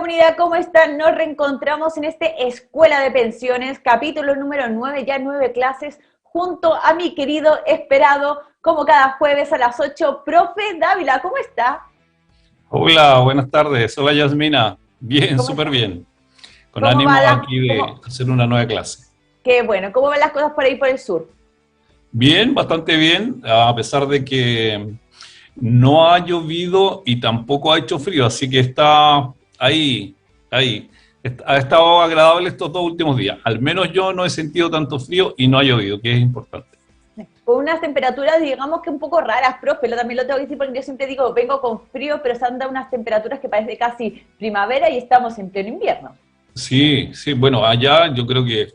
comunidad, ¿cómo están? Nos reencontramos en este Escuela de Pensiones, capítulo número 9, ya 9 clases, junto a mi querido esperado, como cada jueves a las 8, profe Dávila, ¿cómo está? Hola, buenas tardes. Hola, Yasmina. Bien, ¿Cómo súper está? bien. Con ¿Cómo va ánimo la, aquí de hacer una nueva clase. qué bueno, ¿cómo van las cosas por ahí por el sur? Bien, bastante bien, a pesar de que no ha llovido y tampoco ha hecho frío, así que está ahí. Ha estado agradable estos 2 últimos días. Al menos yo no he sentido tanto frío y no ha llovido, que es importante. Con unas temperaturas, digamos que un poco raras, profe, también lo tengo que decir porque yo siempre digo, vengo con frío, pero se han dado unas temperaturas que parece casi primavera y estamos en pleno invierno. Sí, sí, bueno, allá yo creo que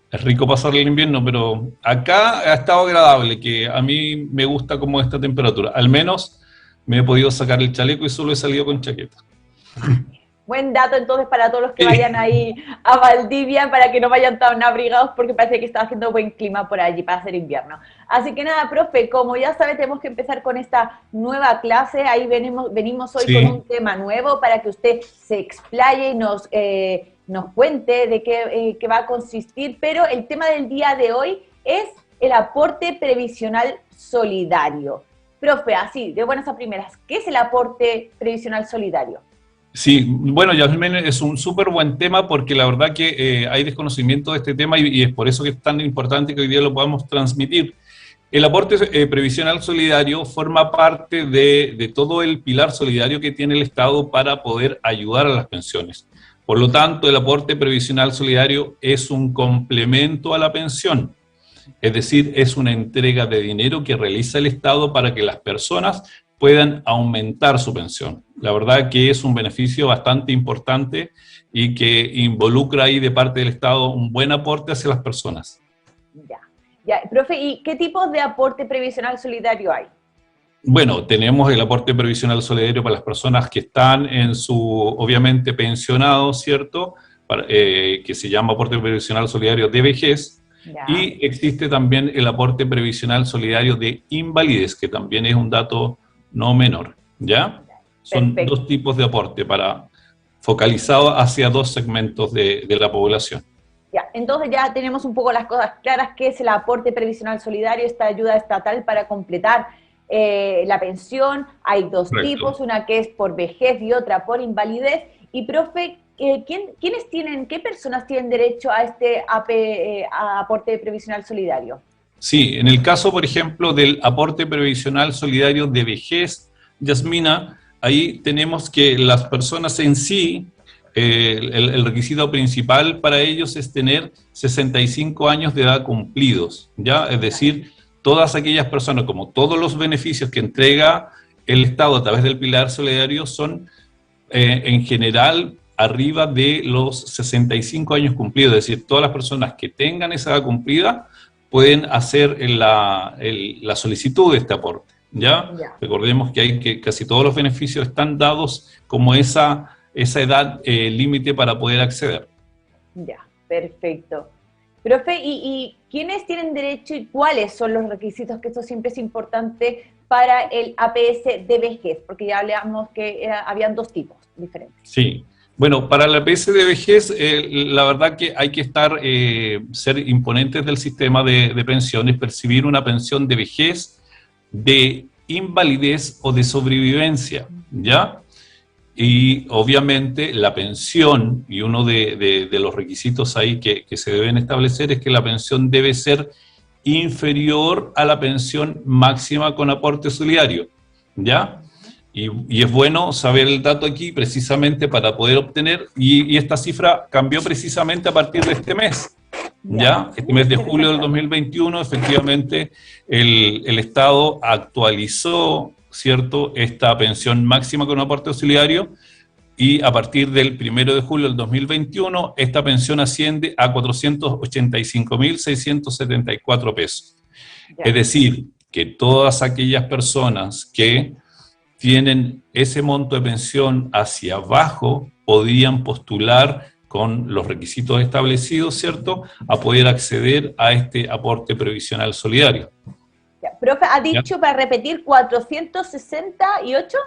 es rico pasar el invierno, pero acá ha estado agradable, que a mí me gusta como esta temperatura. Al menos me he podido sacar el chaleco y solo he salido con chaqueta. Buen dato entonces para todos los que Sí, vayan ahí a Valdivia, para que no vayan tan abrigados porque parece que está haciendo buen clima por allí para hacer invierno. Así que nada, profe, como ya sabe, tenemos que empezar con esta nueva clase. Ahí venimos hoy con un sí, tema nuevo para que usted se explaye y nos cuente de qué va a consistir. Pero el tema del día de hoy es el aporte previsional solidario. Profe, así, de buenas a primeras, ¿qué es el aporte previsional solidario? sí. Bueno, Yasmín, es un súper buen tema porque la verdad que hay desconocimiento de este tema y es por eso que es tan importante que hoy día lo podamos transmitir. El aporte previsional solidario forma parte de todo el pilar solidario que tiene el Estado para poder ayudar a las pensiones. Por lo tanto, el aporte previsional solidario es un complemento a la pensión, es decir, es una entrega de dinero que realiza el Estado para que las personas puedan aumentar su pensión. La verdad que es un beneficio bastante importante y que involucra ahí de parte del Estado un buen aporte hacia las personas. Ya, ya, profe, ¿y qué tipos de aporte previsional solidario hay? Bueno, tenemos el aporte previsional solidario para las personas que están en su, obviamente, pensionados, ¿cierto? Que se llama aporte previsional solidario de vejez. Ya, Y existe también el aporte previsional solidario de invalidez, que también es un dato no menor, ¿ya? Son perfecto. dos tipos de aporte focalizado hacia dos segmentos de la población. Ya, entonces ya tenemos un poco las cosas claras, qué es el aporte previsional solidario, esta ayuda estatal para completar la pensión. Hay dos tipos, Correcto. una que es por vejez y otra por invalidez. Y profe, qué personas tienen derecho a este aporte previsional solidario? Sí, en el caso, por ejemplo, del aporte previsional solidario de vejez, Yasmina, ahí tenemos que las personas en sí, el requisito principal para ellos es tener 65 años de edad cumplidos, ¿ya? Es decir, todas aquellas personas, como todos los beneficios que entrega el Estado a través del pilar solidario son en general arriba de los 65 años cumplidos, es decir, todas las personas que tengan esa edad cumplida pueden hacer la solicitud de este aporte, ¿ya? Ya. Recordemos que hay que casi todos los beneficios están dados como esa edad límite para poder acceder. Ya, perfecto. Profe, ¿y quiénes tienen derecho y cuáles son los requisitos? Que esto siempre es importante para el APS de vejez, porque ya hablamos que habían dos tipos diferentes. Sí. Bueno, para la PS de vejez, la verdad que hay que ser imponentes del sistema de pensiones, percibir una pensión de vejez, de invalidez o de sobrevivencia, ¿ya? Y obviamente la pensión, y uno de los requisitos ahí que se deben establecer es que la pensión debe ser inferior a la pensión máxima con aporte solidario, ¿ya? Y es bueno saber el dato aquí precisamente para poder obtener, y esta cifra cambió precisamente a partir de este mes, Ya, ¿ya? Este mes de julio del interesante. 2021, efectivamente, el Estado actualizó, ¿cierto?, esta pensión máxima con aporte auxiliario, y a partir del 1 de julio del 2021, esta pensión asciende a 485.674 pesos. Es Ya. decir, que todas aquellas personas que tienen ese monto de pensión hacia abajo podrían postular con los requisitos establecidos, ¿cierto?, a poder acceder a este aporte previsional solidario. Ya. Profe, ha ¿Ya? dicho para repetir 468.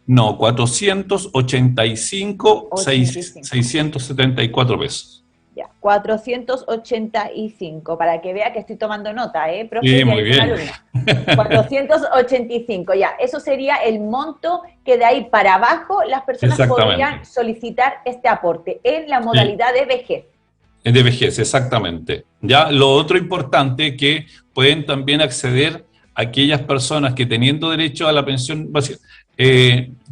No, 485, 85. 674 pesos. Ya, 485, para que vea que estoy tomando nota, profe, Sí, y muy algún bien. alumno. 485, ya, eso sería el monto que de ahí para abajo las personas Exactamente. podrían solicitar este aporte en la modalidad de vejez. De vejez, exactamente. Ya, lo otro importante que pueden también acceder aquellas personas que teniendo derecho a la pensión básica,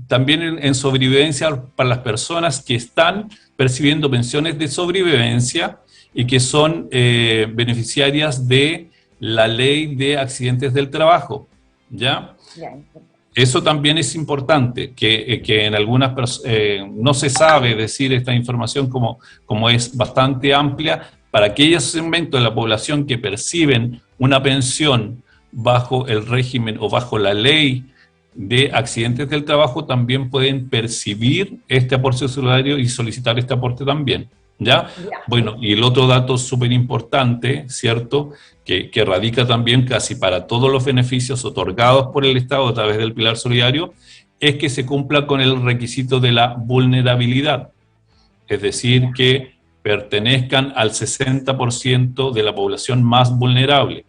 también en sobrevivencia para las personas que están percibiendo pensiones de sobrevivencia y que son beneficiarias de la ley de accidentes del trabajo, ¿ya? Ya, Eso también es importante, que en algunas no se sabe decir esta información como es bastante amplia, para aquellos segmentos de la población que perciben una pensión bajo el régimen o bajo la ley de accidentes del trabajo, también pueden percibir este aporte solidario y solicitar este aporte también, ¿ya? ya. Bueno, y el otro dato súper importante, ¿cierto?, que radica también casi para todos los beneficios otorgados por el Estado a través del Pilar Solidario, es que se cumpla con el requisito de la vulnerabilidad, es decir, que pertenezcan al 60% de la población más vulnerable,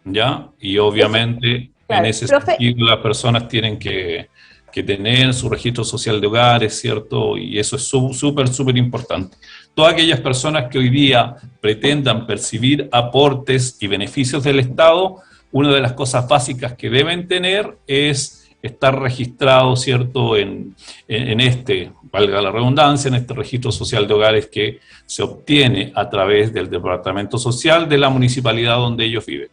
¿ya? Y obviamente Claro, en ese profe, sentido las personas tienen que tener su registro social de hogares, ¿cierto? Y eso es súper importante. Todas aquellas personas que hoy día pretendan percibir aportes y beneficios del Estado, una de las cosas básicas que deben tener es estar registrado, ¿cierto?, en este, valga la redundancia, en este registro social de hogares que se obtiene a través del Departamento Social de la municipalidad donde ellos viven.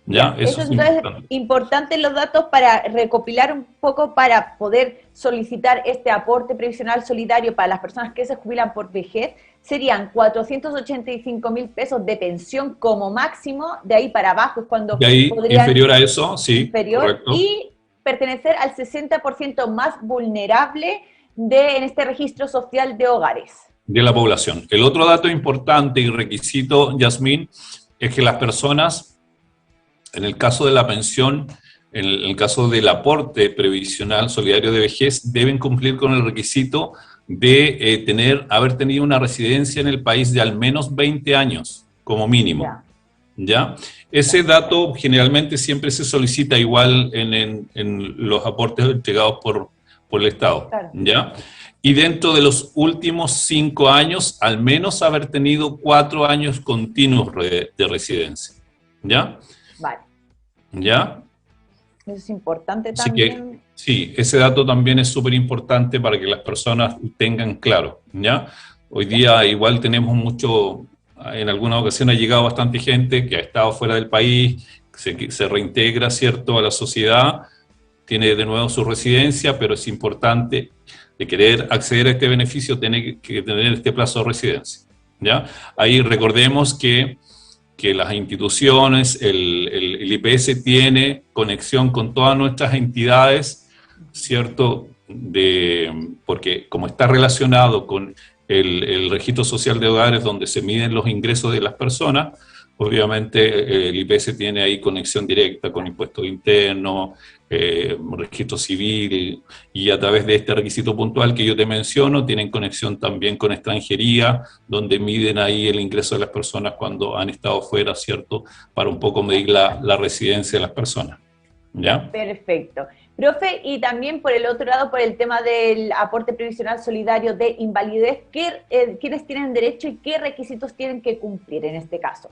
¿Ya? Eso es entonces importante los datos para recopilar un poco para poder solicitar este aporte previsional solidario para las personas que se jubilan por vejez. Serían 485.000 pesos de pensión como máximo, de ahí para abajo es cuando y ahí, podrían... inferior a eso, sí, inferior, correcto. Y pertenecer al 60% más vulnerable en este registro social de hogares. De la población. El otro dato importante y requisito, Yasmín, es que las personas, en el caso de la pensión, en el caso del aporte previsional solidario de vejez, deben cumplir con el requisito de haber tenido una residencia en el país de al menos 20 años, como mínimo. ¿Ya? Ese dato generalmente siempre se solicita igual en los aportes entregados por el Estado. Claro. ¿Ya? Y dentro de los últimos 5 años, al menos haber tenido 4 años continuos de residencia. ¿Ya? Vale. ¿Ya? Eso es importante Así también. Que, sí, ese dato también es súper importante para que las personas tengan claro, ¿ya? Hoy día igual tenemos en algunas ocasiones ha llegado bastante gente que ha estado fuera del país, se reintegra, ¿cierto?, a la sociedad, tiene de nuevo su residencia, pero es importante de querer acceder a este beneficio, tiene que tener este plazo de residencia, ¿ya? Ahí recordemos que las instituciones, el IPS tiene conexión con todas nuestras entidades, ¿cierto? Porque como está relacionado con el registro social de hogares donde se miden los ingresos de las personas, obviamente el IPS tiene ahí conexión directa con impuestos internos, registro civil, y a través de este requisito puntual que yo te menciono, tienen conexión también con extranjería, donde miden ahí el ingreso de las personas cuando han estado fuera, ¿cierto? Para un poco medir la residencia de las personas. ¿Ya? Perfecto. Profe, y también por el otro lado, por el tema del aporte previsional solidario de invalidez, ¿quiénes tienen derecho y qué requisitos tienen que cumplir en este caso?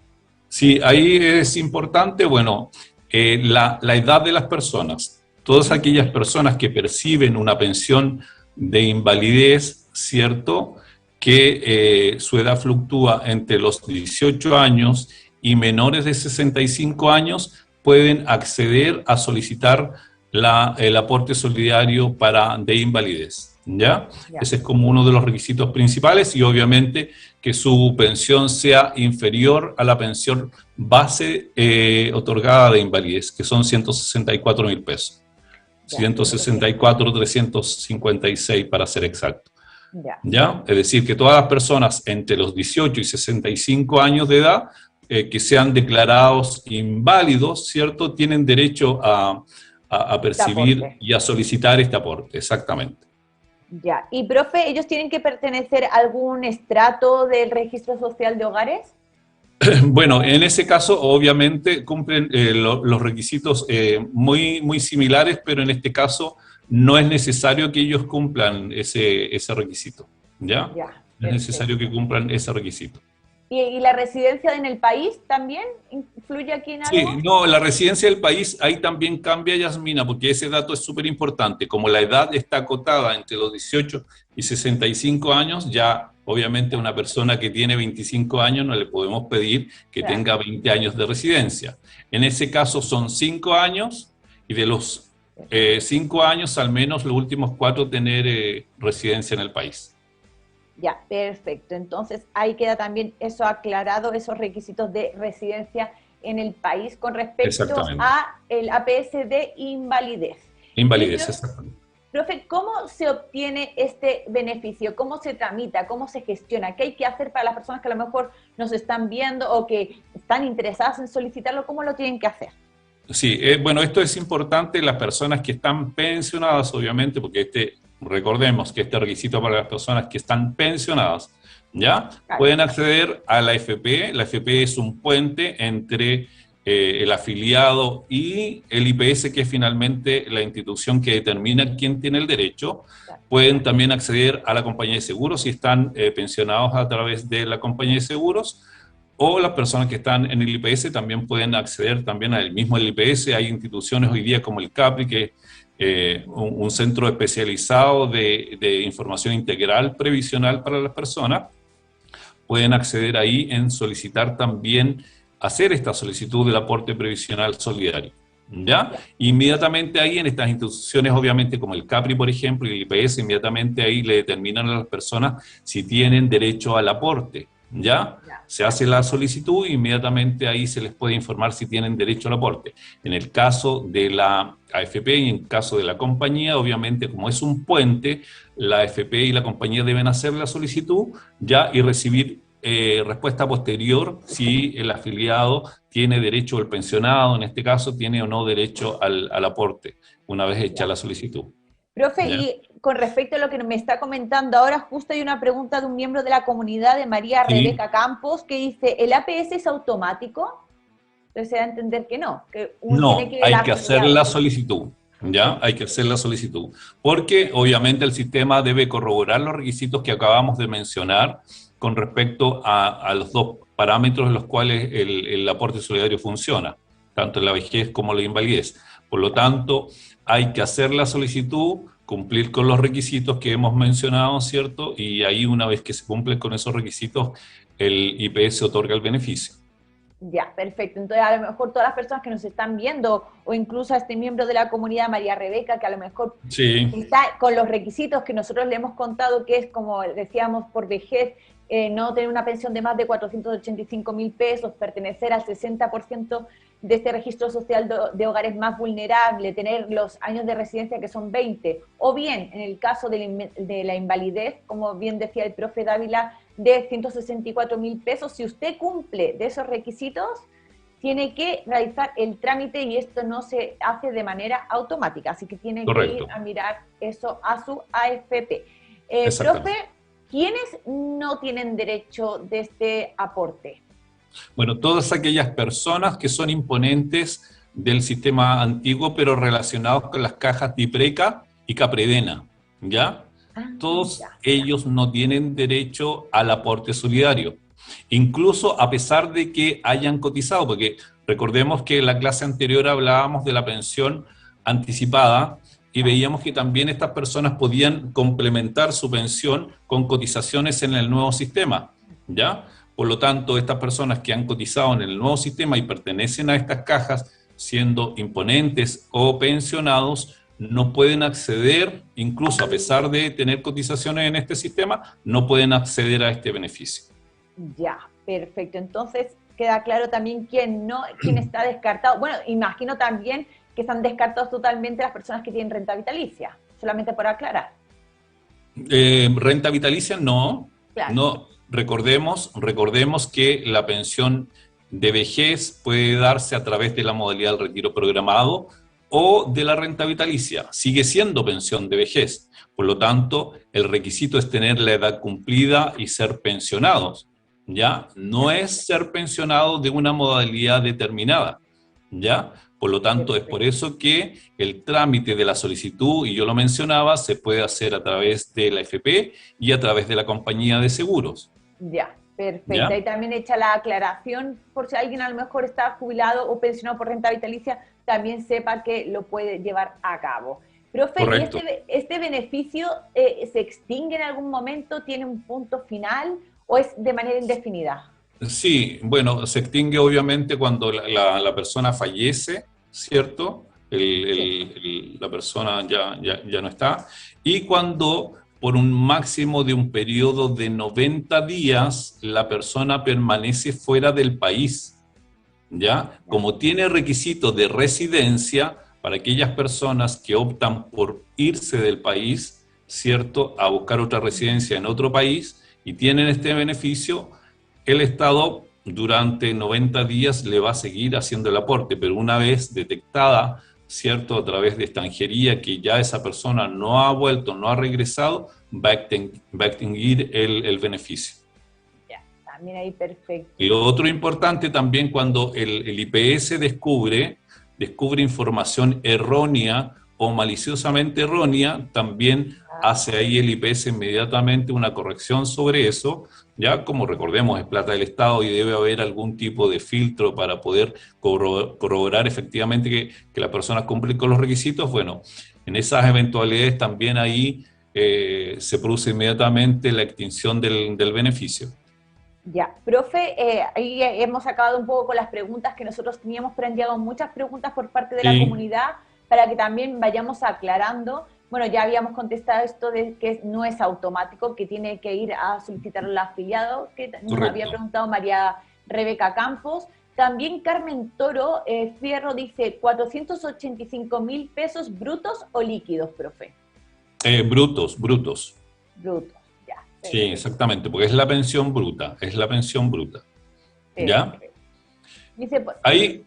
Sí, ahí es importante, bueno, la edad de las personas. Todas aquellas personas que perciben una pensión de invalidez, ¿cierto?, que su edad fluctúa entre los 18 años y menores de 65 años, pueden acceder a solicitar el aporte solidario de invalidez, ¿ya? Ese es como uno de los requisitos principales, y obviamente que su pensión sea inferior a la pensión base otorgada de invalidez, que son 164.000 pesos. 164.356 para ser exacto. ¿Ya? Es decir, que todas las personas entre los 18 y 65 años de edad, que sean declarados inválidos, ¿cierto?, tienen derecho a a Este percibir aporte. y a solicitar este aporte, exactamente. Ya. Y, profe, ¿ellos tienen que pertenecer a algún estrato del registro social de hogares? Bueno, en ese caso, obviamente, cumplen los requisitos muy similares, pero en este caso no es necesario que ellos cumplan ese requisito, ¿ya? Ya, No es necesario que perfecto. cumplan ese requisito. ¿Y la residencia en el país también influye aquí en Sí, algo? no, la residencia del país ahí también cambia, Yasmina, porque ese dato es súper importante. Como la edad está acotada entre los 18 y 65 años, ya obviamente a una persona que tiene 25 años no le podemos pedir que Claro. tenga 20 años de residencia. En ese caso son 5 años y de los 5 años al menos los últimos 4 tener residencia en el país. Ya, perfecto. Entonces ahí queda también eso aclarado, esos requisitos de residencia en el país con respecto Exactamente. a el APS de invalidez. Y, Invalidez, exactamente. profe, ¿cómo se obtiene este beneficio? ¿Cómo se tramita? ¿Cómo se gestiona? ¿Qué hay que hacer para las personas que a lo mejor nos están viendo o que están interesadas en solicitarlo? ¿Cómo lo tienen que hacer? Sí, bueno, esto es importante, las personas que están pensionadas, obviamente, porque recordemos que este requisito para las personas que están pensionadas, ¿ya? Claro. Pueden acceder a la AFP. La AFP es un puente entre el afiliado y el IPS, que es finalmente la institución que determina quién tiene el derecho. Claro. Pueden también acceder a la compañía de seguros si están pensionados a través de la compañía de seguros, o las personas que están en el IPS también pueden acceder también al mismo IPS. Hay instituciones hoy día como el CAPRI, que es un centro especializado de información integral previsional para las personas. Pueden acceder ahí en solicitar también, hacer esta solicitud del aporte previsional solidario. ¿Ya? Ya. Inmediatamente ahí en estas instituciones, obviamente como el CAPRI, por ejemplo, y el IPS, inmediatamente ahí le determinan a las personas si tienen derecho al aporte. ¿Ya? Ya. Se hace la solicitud e inmediatamente ahí se les puede informar si tienen derecho al aporte. En el caso de la AFP y en el caso de la compañía, obviamente como es un puente, la AFP y la compañía deben hacer la solicitud ya y recibir respuesta posterior si el afiliado tiene derecho, o el pensionado en este caso, tiene o no derecho al aporte una vez hecha Ya. la solicitud. Profe, ¿Ya? y con respecto a lo que me está comentando ahora, justo hay una pregunta de un miembro de la comunidad, de María Sí, Rebeca Campos, que dice, ¿el APS es automático? Entonces se da a entender que no, que uno tiene no, que ir el hay que hacer afiliado. la solicitud. ¿Ya? Hay que hacer la solicitud. Porque obviamente el sistema debe corroborar los requisitos que acabamos de mencionar con respecto a los dos parámetros en los cuales el aporte solidario funciona, tanto en la vejez como la invalidez. Por lo tanto, hay que hacer la solicitud, cumplir con los requisitos que hemos mencionado, ¿cierto? Y ahí una vez que se cumplen con esos requisitos, el IPS otorga el beneficio. Ya, perfecto. Entonces, a lo mejor todas las personas que nos están viendo, o incluso a este miembro de la comunidad, María Rebeca, que a lo mejor Sí, está con los requisitos que nosotros le hemos contado, que es, como decíamos, por vejez, no tener una pensión de más de 485.000 pesos, pertenecer al 60% de este registro social de hogares más vulnerables, tener los años de residencia que son 20, o bien, en el caso de la invalidez, como bien decía el profe Dávila, de 164.000 pesos. Si usted cumple de esos requisitos, tiene que realizar el trámite y esto no se hace de manera automática, así que tiene que ir correcto, a mirar eso a su AFP. Profe, exactamente. ¿quiénes no tienen derecho de este aporte? Bueno, todas aquellas personas que son imponentes del sistema antiguo, pero relacionados con las cajas de IPRECA y CAPREDENA, ¿ya? Ah, Todos ya. ellos no tienen derecho al aporte solidario, incluso a pesar de que hayan cotizado, porque recordemos que en la clase anterior hablábamos de la pensión anticipada y veíamos que también estas personas podían complementar su pensión con cotizaciones en el nuevo sistema, ¿ya? Por lo tanto, estas personas que han cotizado en el nuevo sistema y pertenecen a estas cajas, siendo imponentes o pensionados, no pueden acceder, incluso a pesar de tener cotizaciones en este sistema, no pueden acceder a este beneficio. Ya, perfecto. Entonces queda claro también quién está descartado. Bueno, imagino también que están descartados totalmente las personas que tienen renta vitalicia, solamente por aclarar. Renta vitalicia, no, Claro. no. Recordemos que la pensión de vejez puede darse a través de la modalidad del retiro programado o de la renta vitalicia. Sigue siendo pensión de vejez. Por lo tanto, el requisito es tener la edad cumplida y ser pensionados, ¿ya? No es ser pensionado de una modalidad determinada, ¿ya? Por lo tanto, es por eso que el trámite de la solicitud, y yo lo mencionaba, se puede hacer a través de la AFP y a través de la compañía de seguros. Ya, perfecto. ¿Ya? Y también hecha la aclaración, por si alguien a lo mejor está jubilado o pensionado por renta vitalicia, también sepa que lo puede llevar a cabo. Profe, ¿y Correcto. este beneficio se extingue en algún momento? ¿Tiene un punto final o es de manera indefinida? Sí, bueno, se extingue obviamente cuando la persona fallece, ¿cierto? Sí. La persona ya no está. Y cuando por un máximo de un periodo de 90 días la persona permanece fuera del país, ¿ya? Como tiene requisitos de residencia para aquellas personas que optan por irse del país, ¿cierto? A buscar otra residencia en otro país y tienen este beneficio, el Estado durante 90 días le va a seguir haciendo el aporte, pero una vez detectada, ¿cierto? A través de extranjería que ya esa persona no ha vuelto, no ha regresado, va a extinguir el beneficio. Ya, también ahí perfecto. Y lo otro importante también cuando el IPS descubre información errónea o maliciosamente errónea, también hace ahí el IPS inmediatamente una corrección sobre eso, ya como recordemos es plata del Estado y debe haber algún tipo de filtro para poder corroborar efectivamente que las personas cumplen con los requisitos. Bueno, en esas eventualidades también ahí se produce inmediatamente la extinción del beneficio. Ya, profe, ahí hemos acabado un poco con las preguntas que nosotros teníamos, pero han llegado muchas preguntas por parte de la Sí, comunidad para que también vayamos aclarando. Bueno, ya habíamos contestado esto de que no es automático, que tiene que ir a solicitar al afiliado, que nos había correcto. preguntado María Rebeca Campos. También Carmen Toro Fierro dice, ¿485.000 pesos brutos o líquidos, profe? Brutos, brutos. Brutos, ya, Sí, perfecto, exactamente, porque es la pensión bruta, es la pensión bruta. ¿Ya? perfecto. Dice, pues, Ahí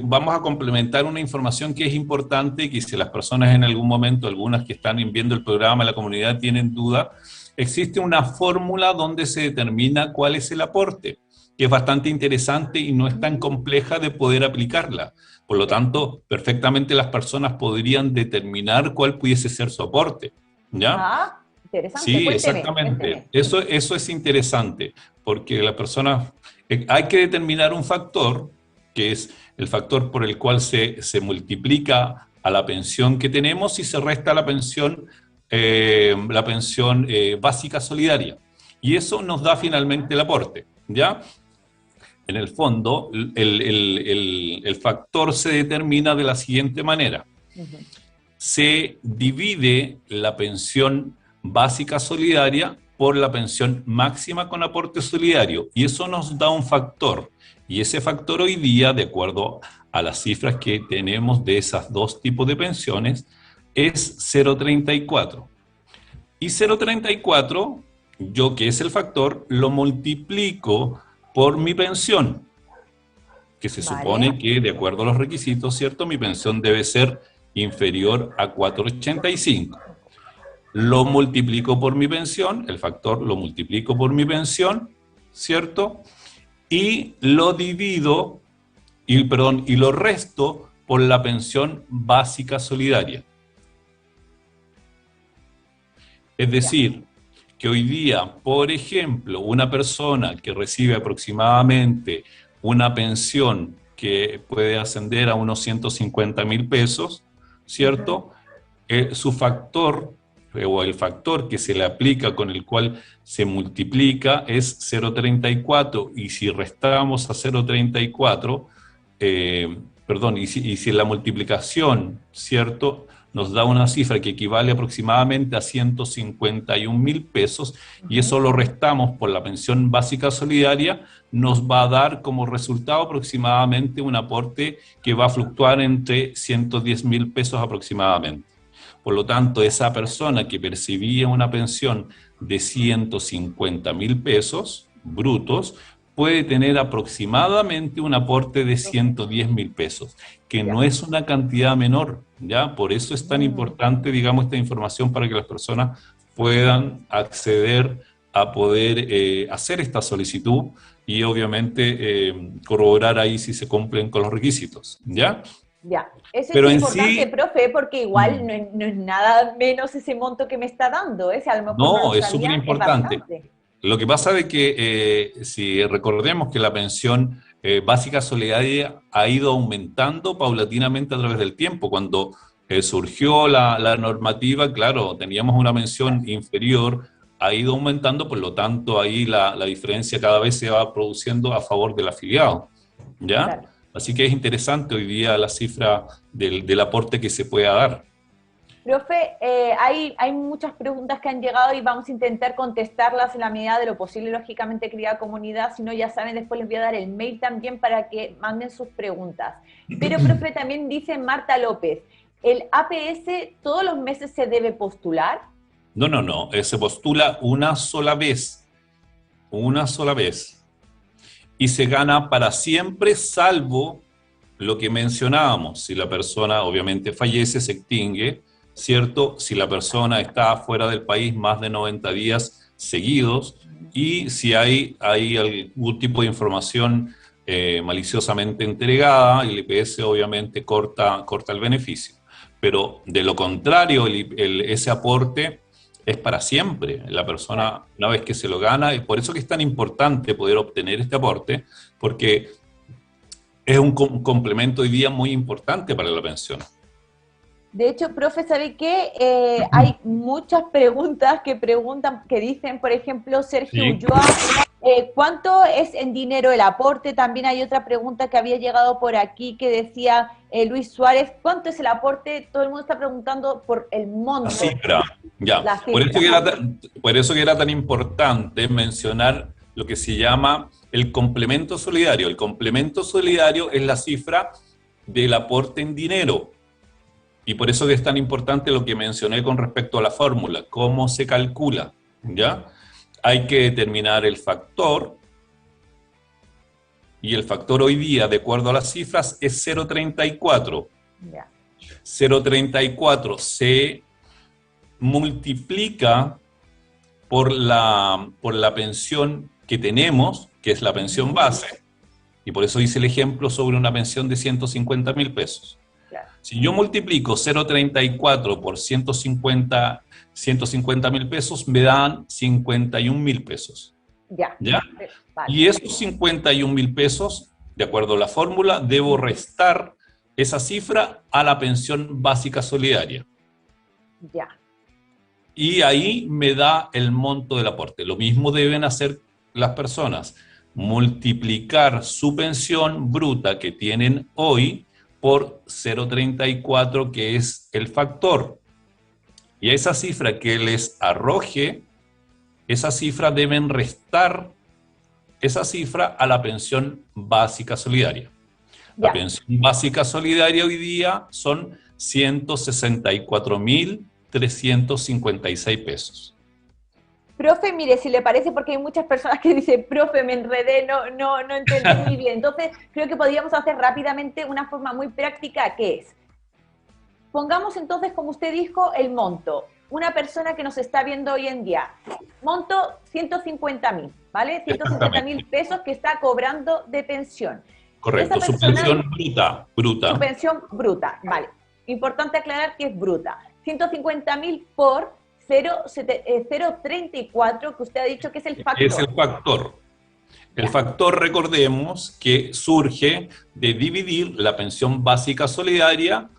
vamos a complementar una información que es importante, que si las personas en algún momento, algunas que están viendo el programa, la comunidad tienen duda, existe una fórmula donde se determina cuál es el aporte, que es bastante interesante y no es tan compleja de poder aplicarla. Por lo ya. tanto, perfectamente las personas podrían determinar cuál pudiese ser su aporte. ¿Ya? Ah, interesante, Sí, cuénteme, exactamente. cuénteme. Eso es interesante, porque la persona, hay que determinar un factor, que es el factor por el cual se multiplica a la pensión que tenemos y se resta la pensión básica solidaria. Y eso nos da finalmente el aporte, ¿ya? En el fondo, el factor se determina de la siguiente manera: Ujú. se divide la pensión básica solidaria por la pensión máxima con aporte solidario y eso nos da un factor, y ese factor hoy día, de acuerdo a las cifras que tenemos de esos dos tipos de pensiones, es 0,34. Y 0,34, yo que es el factor, lo multiplico por mi pensión, que se Vale, supone que, de acuerdo a los requisitos, ¿cierto? Mi pensión debe ser inferior a 4,85. Lo multiplico por mi pensión, el factor lo multiplico por mi pensión, ¿cierto? Y lo divido, y lo resto por la pensión básica solidaria. Es ya. decir, que hoy día, por ejemplo, una persona que recibe aproximadamente una pensión que puede ascender a unos 150.000 pesos, Ujú. ¿cierto? Su factor o el factor que se le aplica con el cual se multiplica es 0,34 y si restamos a 0,34, perdón, y si la multiplicación, ¿cierto? Nos da una cifra que equivale aproximadamente a 151.000 pesos y Ujú. eso lo restamos por la pensión básica solidaria, nos va a dar como resultado aproximadamente un aporte que va a fluctuar entre 110.000 pesos aproximadamente. Por lo tanto, esa persona que percibía una pensión de 150.000 pesos brutos puede tener aproximadamente un aporte de 110.000 pesos, que no es una cantidad menor, ¿ya? Por eso es tan importante, digamos, esta información para que las personas puedan acceder a poder hacer esta solicitud y obviamente corroborar ahí si se cumplen con los requisitos, ¿ya? Ya, eso Pero es en importante, sí, profe, porque igual no es nada menos ese monto que me está dando, ¿eh? Si a lo mejor no no, lo es súper sabía, es importante. bastante. Lo que pasa es que si recordemos que la pensión básica solidaria ha ido aumentando paulatinamente a través del tiempo. Cuando surgió la normativa, claro, teníamos una pensión inferior, ha ido aumentando, por lo tanto ahí la diferencia cada vez se va produciendo a favor del afiliado, ¿ya? Claro. Así que es interesante hoy día la cifra del aporte que se pueda dar. Profe, hay muchas preguntas que han llegado y vamos a intentar contestarlas en la medida de lo posible, lógicamente, querida comunidad. Si no, ya saben, después les voy a dar el mail también para que manden sus preguntas. Pero, profe, también dice Marta López, ¿el APS todos los meses se debe postular? No, no, no, se postula una sola vez, y se gana para siempre, salvo lo que mencionábamos, si la persona obviamente fallece, se extingue, ¿cierto? Si la persona está fuera del país más de 90 días seguidos y si hay algún tipo de información maliciosamente entregada, el IPS obviamente corta el beneficio. Pero de lo contrario, ese aporte es para siempre. La persona, una vez que se lo gana, y por eso que es tan importante poder obtener este aporte, porque es un complemento hoy día muy importante para la pensión. De hecho, profe, ¿sabe qué? Hay muchas preguntas que dicen, por ejemplo, Sergio Sí. Ulloa, ¿cuánto es en dinero el aporte? También hay otra pregunta que había llegado por aquí que decía Luis Suárez, ¿cuánto es el aporte? Todo el mundo está preguntando por el monto. La cifra, ya. La Por eso, cifra. por eso que era tan importante mencionar lo que se llama el complemento solidario. El complemento solidario es la cifra del aporte en dinero. Y por eso que es tan importante lo que mencioné con respecto a la fórmula, cómo se calcula, ¿ya? Hay que determinar el factor, y el factor hoy día, de acuerdo a las cifras, es 0,34. Ya. 0,34 se multiplica por la pensión que tenemos, que es la pensión base, y por eso hice el ejemplo sobre una pensión de 150.000 pesos. Claro. Si yo multiplico 0,34 por 150.000 pesos, me dan 51.000 pesos. Ya. ¿Ya? Vale. Y esos 51.000 pesos, de acuerdo a la fórmula, debo restar esa cifra a la pensión básica solidaria. Ya. Y ahí me da el monto del aporte. Lo mismo deben hacer las personas, multiplicar su pensión bruta que tienen hoy por 0,34, que es el factor. Y a esa cifra que les arroje, esa cifra deben restar esa cifra a la pensión básica solidaria. Ya. La pensión básica solidaria hoy día son 164.356 pesos. Profe, mire, si le parece, porque hay muchas personas que dicen, profe, me enredé, no entendí muy bien. Entonces, creo que podríamos hacer rápidamente una forma muy práctica, que es, pongamos entonces, como usted dijo, el monto. Una persona que nos está viendo hoy en día, monto 150.000, ¿vale? 150.000 pesos que está cobrando de pensión. Correcto, Esa su persona, pensión bruta. su pensión bruta, vale. Importante aclarar que es bruta. 150.000 por 0,34, que usted ha dicho que es el factor. Es el factor. El factor, recordemos, que surge de dividir la pensión básica solidaria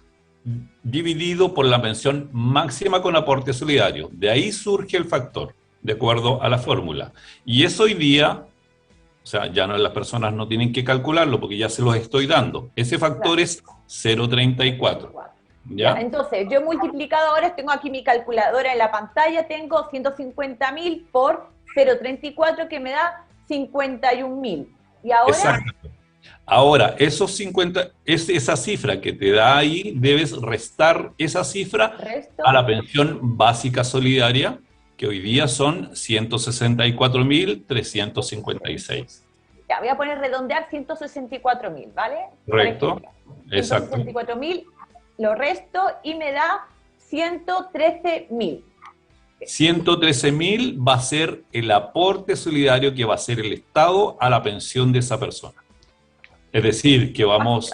dividido por la pensión máxima con aporte solidario. De ahí surge el factor, de acuerdo a la fórmula. Y eso hoy día, o sea, ya no, las personas no tienen que calcularlo porque ya se los estoy dando. Ese factor es 0,34. ¿Ya? Entonces, yo he multiplicado ahora, tengo aquí mi calculadora en la pantalla, tengo 150.000 por 0,34 que me da 51.000. Y ahora... Exacto. Ahora, esa cifra que te da ahí, debes restar esa cifra a la pensión básica solidaria, que hoy día son 164.356. Ya, voy a poner redondear 164.000, ¿vale? Correcto, exacto. 164.000, lo resto y me da 113.000. 113.000 va a ser el aporte solidario que va a hacer el Estado a la pensión de esa persona. Es decir, que vamos,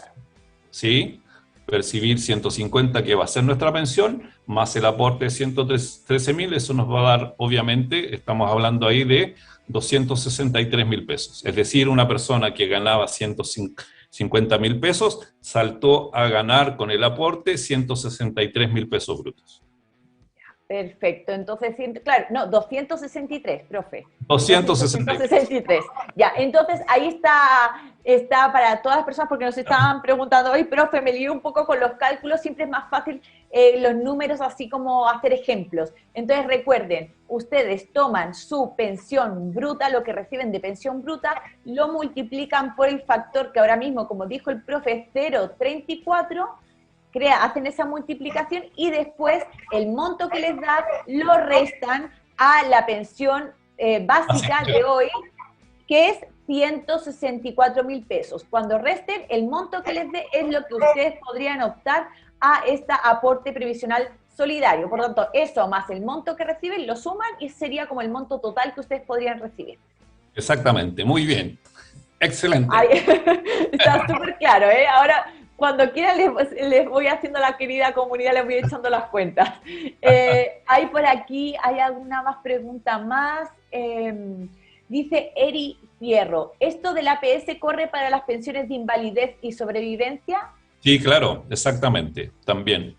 ¿sí?, percibir 150 que va a ser nuestra pensión, más el aporte de 113.000, eso nos va a dar, obviamente, estamos hablando ahí de 263.000 pesos. Es decir, una persona que ganaba 150.000 pesos saltó a ganar con el aporte 163.000 pesos brutos. Perfecto, entonces, claro, no, 263, profe. 263. Ya, entonces ahí está para todas las personas, porque nos estaban preguntando, hoy, profe, me lío un poco con los cálculos, siempre es más fácil los números, así como hacer ejemplos. Entonces recuerden, ustedes toman su pensión bruta, lo que reciben de pensión bruta, lo multiplican por el factor que ahora mismo, como dijo el profe, es 0,34, hacen esa multiplicación y después el monto que les da lo restan a la pensión básica de hoy, que es 164.000 pesos. Cuando resten, el monto que les dé es lo que ustedes podrían optar a este aporte previsional solidario. Por lo tanto, eso más el monto que reciben lo suman y sería como el monto total que ustedes podrían recibir. Exactamente, muy bien. Excelente. Ay, está súper claro, ¿eh? Ahora, cuando quieran les voy haciendo la querida comunidad, les voy echando las cuentas. Hay por aquí, ¿hay alguna más pregunta más? Dice Eri Fierro, ¿esto del APS corre para las pensiones de invalidez y sobrevivencia? Sí, claro, exactamente, también.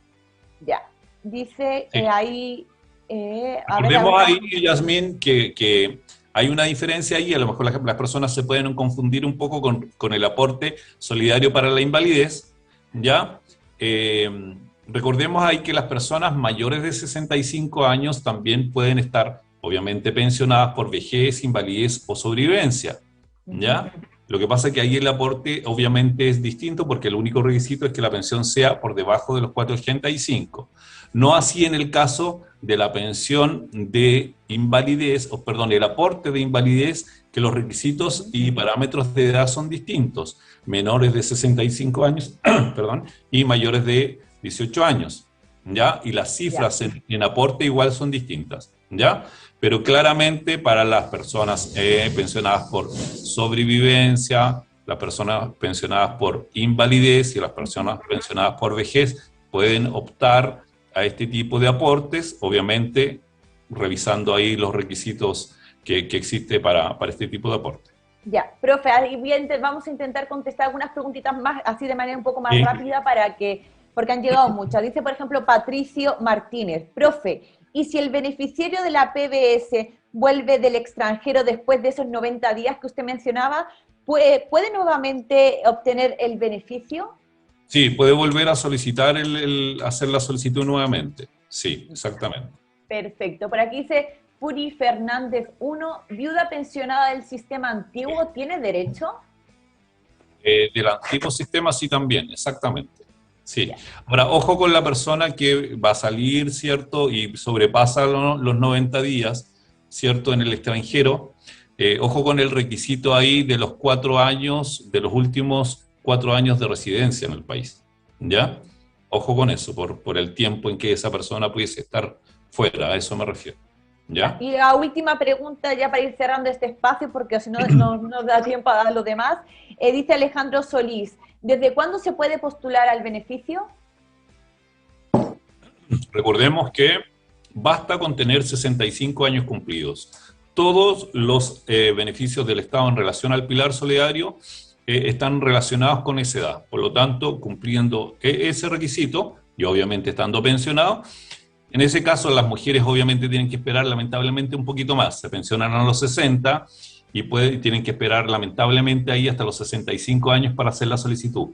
Ya, dice sí. Ahí... Recordemos ahí, Yasmín, que hay una diferencia ahí, a lo mejor las personas se pueden confundir un poco con el aporte solidario para la invalidez, ¿ya? Recordemos ahí que las personas mayores de 65 años también pueden estar, obviamente, pensionadas por vejez, invalidez o sobrevivencia, ¿ya? Lo que pasa es que ahí el aporte obviamente es distinto porque el único requisito es que la pensión sea por debajo de los 485. No así en el caso de la pensión de invalidez, o perdón, el aporte de invalidez, que los requisitos y parámetros de edad son distintos, menores de 65 años, perdón, y mayores de 18 años, ¿ya? Y las cifras en aporte igual son distintas, ¿ya? Pero claramente para las personas pensionadas por sobrevivencia, las personas pensionadas por invalidez y las personas pensionadas por vejez pueden optar a este tipo de aportes, obviamente revisando ahí los requisitos que existe para este tipo de aporte. Ya, profe, vamos a intentar contestar algunas preguntitas más, así de manera un poco más rápida, porque han llegado muchas. Dice, por ejemplo, Patricio Martínez, profe, ¿y si el beneficiario de la PBS vuelve del extranjero después de esos 90 días que usted mencionaba, ¿puede nuevamente obtener el beneficio? Sí, puede volver a solicitar, hacer la solicitud nuevamente. Sí, exactamente. Perfecto. Por aquí dice Puri Fernández 1, ¿viuda pensionada del sistema antiguo tiene derecho? Del antiguo sistema sí también, exactamente. Sí. Ahora, ojo con la persona que va a salir, ¿cierto? Y sobrepasa los 90 días, ¿cierto? En el extranjero. Ojo con el requisito ahí de los 4 años, de los últimos 4 años de residencia en el país, ¿ya? Ojo con eso, por el tiempo en que esa persona pudiese estar fuera, a eso me refiero, ¿ya? Y la última pregunta, ya para ir cerrando este espacio, porque si no nos da tiempo a dar lo demás, dice Alejandro Solís, ¿desde cuándo se puede postular al beneficio? Recordemos que basta con tener 65 años cumplidos. Todos los beneficios del Estado en relación al pilar solidario están relacionados con esa edad. Por lo tanto, cumpliendo ese requisito, y obviamente estando pensionado, en ese caso las mujeres obviamente tienen que esperar lamentablemente un poquito más. Se pensionan a los 60 y tienen que esperar lamentablemente ahí hasta los 65 años para hacer la solicitud,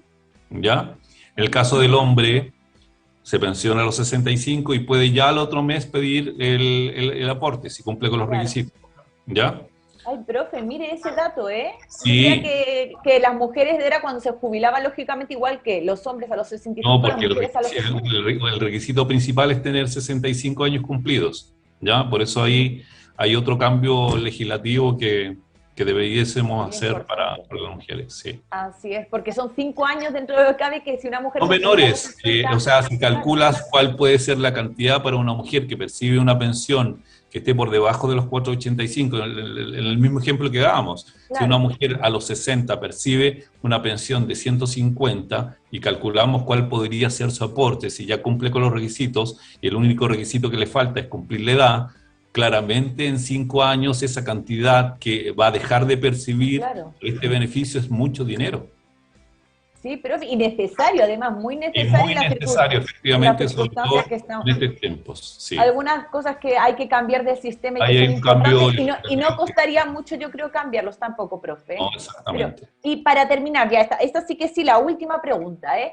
¿ya? En el caso del hombre, se pensiona a los 65 y puede ya al otro mes pedir el aporte, si cumple con los requisitos, ¿ya? Ay, profe, mire ese dato, ¿eh? Sí. Decía que las mujeres era cuando se jubilaban, lógicamente, igual que los hombres a los 65. No, porque las mujeres a los 60. el requisito principal es tener 65 años cumplidos, ¿ya? Por eso ahí hay otro cambio legislativo que que deberíamos Muy hacer importante. para las mujeres, sí. Así es, porque son 5 años dentro de lo que cabe que si una mujer No se jubila a los menores, 60, o sea, si claro, calculas cuál puede ser la cantidad para una mujer que percibe una pensión que esté por debajo de los 4,85, en el mismo ejemplo que dábamos, si una claro, mujer a los 60 percibe una pensión de 150 y calculamos cuál podría ser su aporte, si ya cumple con los requisitos y el único requisito que le falta es cumplir la edad, claramente en 5 años esa cantidad que va a dejar de percibir claro. este beneficio es mucho dinero. Sí, pero y necesario, además, muy Y necesario muy necesario, en las efectivamente, sobre circunstancias todo que estamos. en estos tiempos, sí. Algunas cosas que hay que cambiar del sistema y que Ahí hay son un cambio importantes y no legislativo. costaría mucho, yo creo, cambiarlos tampoco, No, profe. Pero, exactamente. y para terminar, ya esta sí que sí, la última pregunta, ¿eh?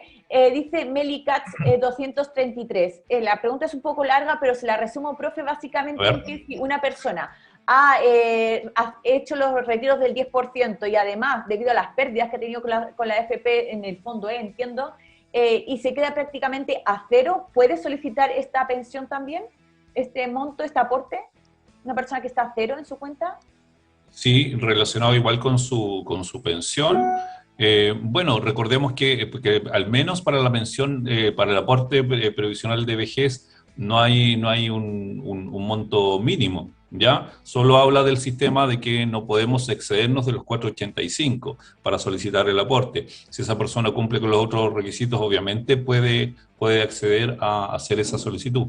Dice Melicats 233. La pregunta es un poco larga, pero se la resumo, profe, A básicamente en ver, que si una persona ha hecho los retiros del 10% y además, debido a las pérdidas que ha tenido con la AFP, en el fondo, entiendo, y se queda prácticamente a cero, ¿puede solicitar esta pensión también? ¿Este monto, este aporte? ¿Una persona que está a cero en su cuenta? sí, relacionado igual con su pensión. Bueno, recordemos que al menos para la pensión, para el aporte previsional de vejez, no hay un monto mínimo, ¿ya? Solo habla del sistema de que no podemos excedernos de los 4,85 para solicitar el aporte. Si esa persona cumple con los otros requisitos, obviamente puede acceder a hacer esa solicitud.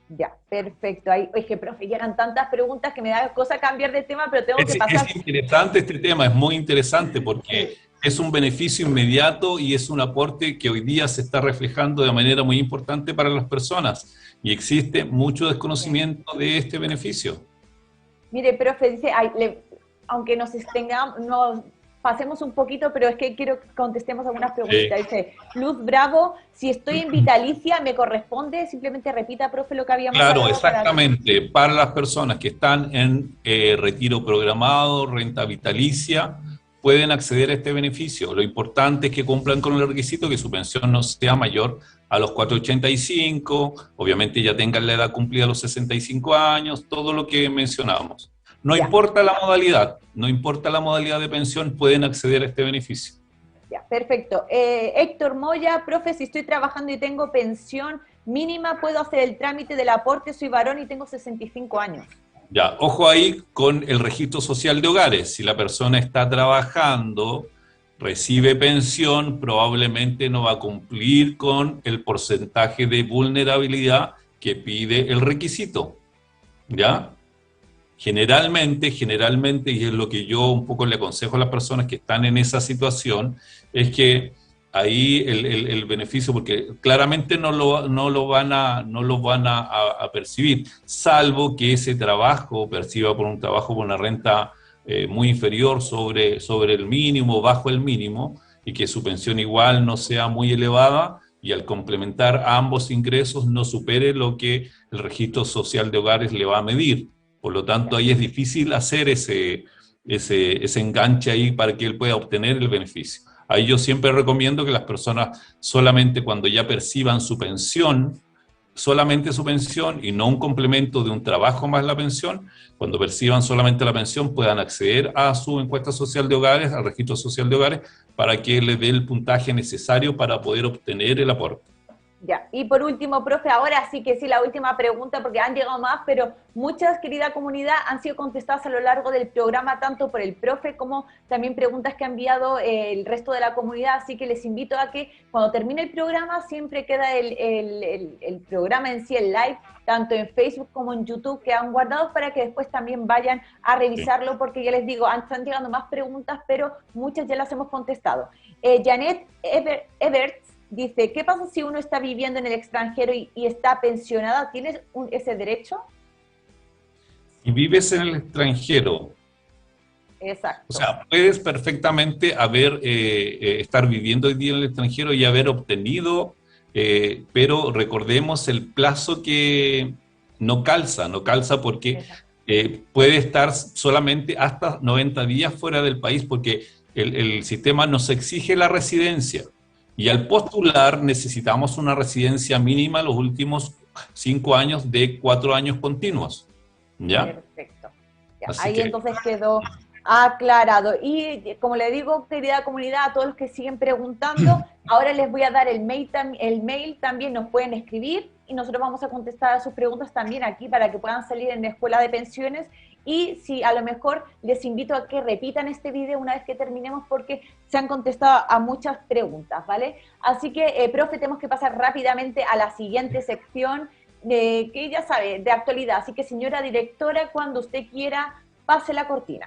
Ya, perfecto. Ahí, oye, profe, ya eran tantas preguntas que me da cosa cambiar de tema, pero tengo que pasar. Es interesante este tema, es muy interesante porque es un beneficio inmediato y es un aporte que hoy día se está reflejando de manera muy importante para las personas y existe mucho Sí. desconocimiento de este beneficio. Mire, profe, dice, ay, aunque nos pasemos un poquito, pero es que quiero que contestemos algunas preguntitas. Dice, Luz Bravo, si estoy en vitalicia, ¿me corresponde? Simplemente repita, profe, lo que habíamos Claro, hablado para... exactamente. Para las personas que están en retiro programado, renta vitalicia, pueden acceder a este beneficio. Lo importante es que cumplan con el requisito que su pensión no sea mayor a los 4,85, obviamente ya tengan la edad cumplida a los 65 años, todo lo que mencionábamos. No Ya, importa la modalidad, no importa la modalidad de pensión, pueden acceder a este beneficio. ya, perfecto. Héctor Moya, profe, si estoy trabajando y tengo pensión mínima, ¿puedo hacer el trámite del aporte? Soy varón y tengo 65 años. Ya, ojo ahí con el registro social de hogares. Si la persona está trabajando, recibe pensión, probablemente no va a cumplir con el porcentaje de vulnerabilidad que pide el requisito. ¿Ya? Generalmente, y es lo que yo un poco le aconsejo a las personas que están en esa situación, es que ahí el beneficio, porque claramente no lo van a percibir, salvo que ese trabajo perciba por un trabajo con una renta muy inferior sobre el mínimo, bajo el mínimo, y que su pensión igual no sea muy elevada, y al complementar ambos ingresos no supere lo que el registro social de hogares le va a medir. Por lo tanto, Ya, ahí es difícil hacer ese enganche ahí para que él pueda obtener el beneficio. Ahí yo siempre recomiendo que las personas solamente cuando ya perciban su pensión, solamente su pensión y no un complemento de un trabajo más la pensión, cuando perciban solamente la pensión puedan acceder a su encuesta social de hogares, al registro social de hogares, para que les dé el puntaje necesario para poder obtener el aporte. ya. Y por último, profe, ahora sí que sí, la última pregunta, porque han llegado más, pero muchas, querida comunidad, han sido contestadas a lo largo del programa, tanto por el profe como también preguntas que ha enviado el resto de la comunidad, así que les invito a que cuando termine el programa siempre queda el programa en sí, el live, tanto en Facebook como en YouTube, que han guardado para que después también vayan a Sí. revisarlo, porque ya les digo, están llegando más preguntas, pero muchas ya las hemos contestado. Janet Everts dice, ¿qué pasa si uno está viviendo en el extranjero y está pensionada? ¿Tienes ese derecho? Si vives en el extranjero, o Exacto. sea, puedes perfectamente estar viviendo hoy día en el extranjero y haber obtenido, pero recordemos el plazo que no calza porque Exacto. puede estar solamente hasta 90 días fuera del país porque el sistema nos exige la residencia. Y Ya, al postular necesitamos una residencia mínima los últimos 5 años de 4 años continuos. ¿Ya? perfecto. Ya, Así ahí que entonces quedó Aclarado. Y como le digo, querida comunidad, a todos los que siguen preguntando, ahora les voy a dar el mail, también nos pueden escribir y nosotros vamos a contestar a sus preguntas también aquí para que puedan salir en la Escuela de Pensiones. Y si a lo mejor les invito a que repitan este video una vez que terminemos porque se han contestado a muchas preguntas, ¿vale? Así que, profe, tenemos que pasar rápidamente a la siguiente sección que ya sabe, de actualidad. Así que, señora directora, cuando usted quiera, pase la cortina.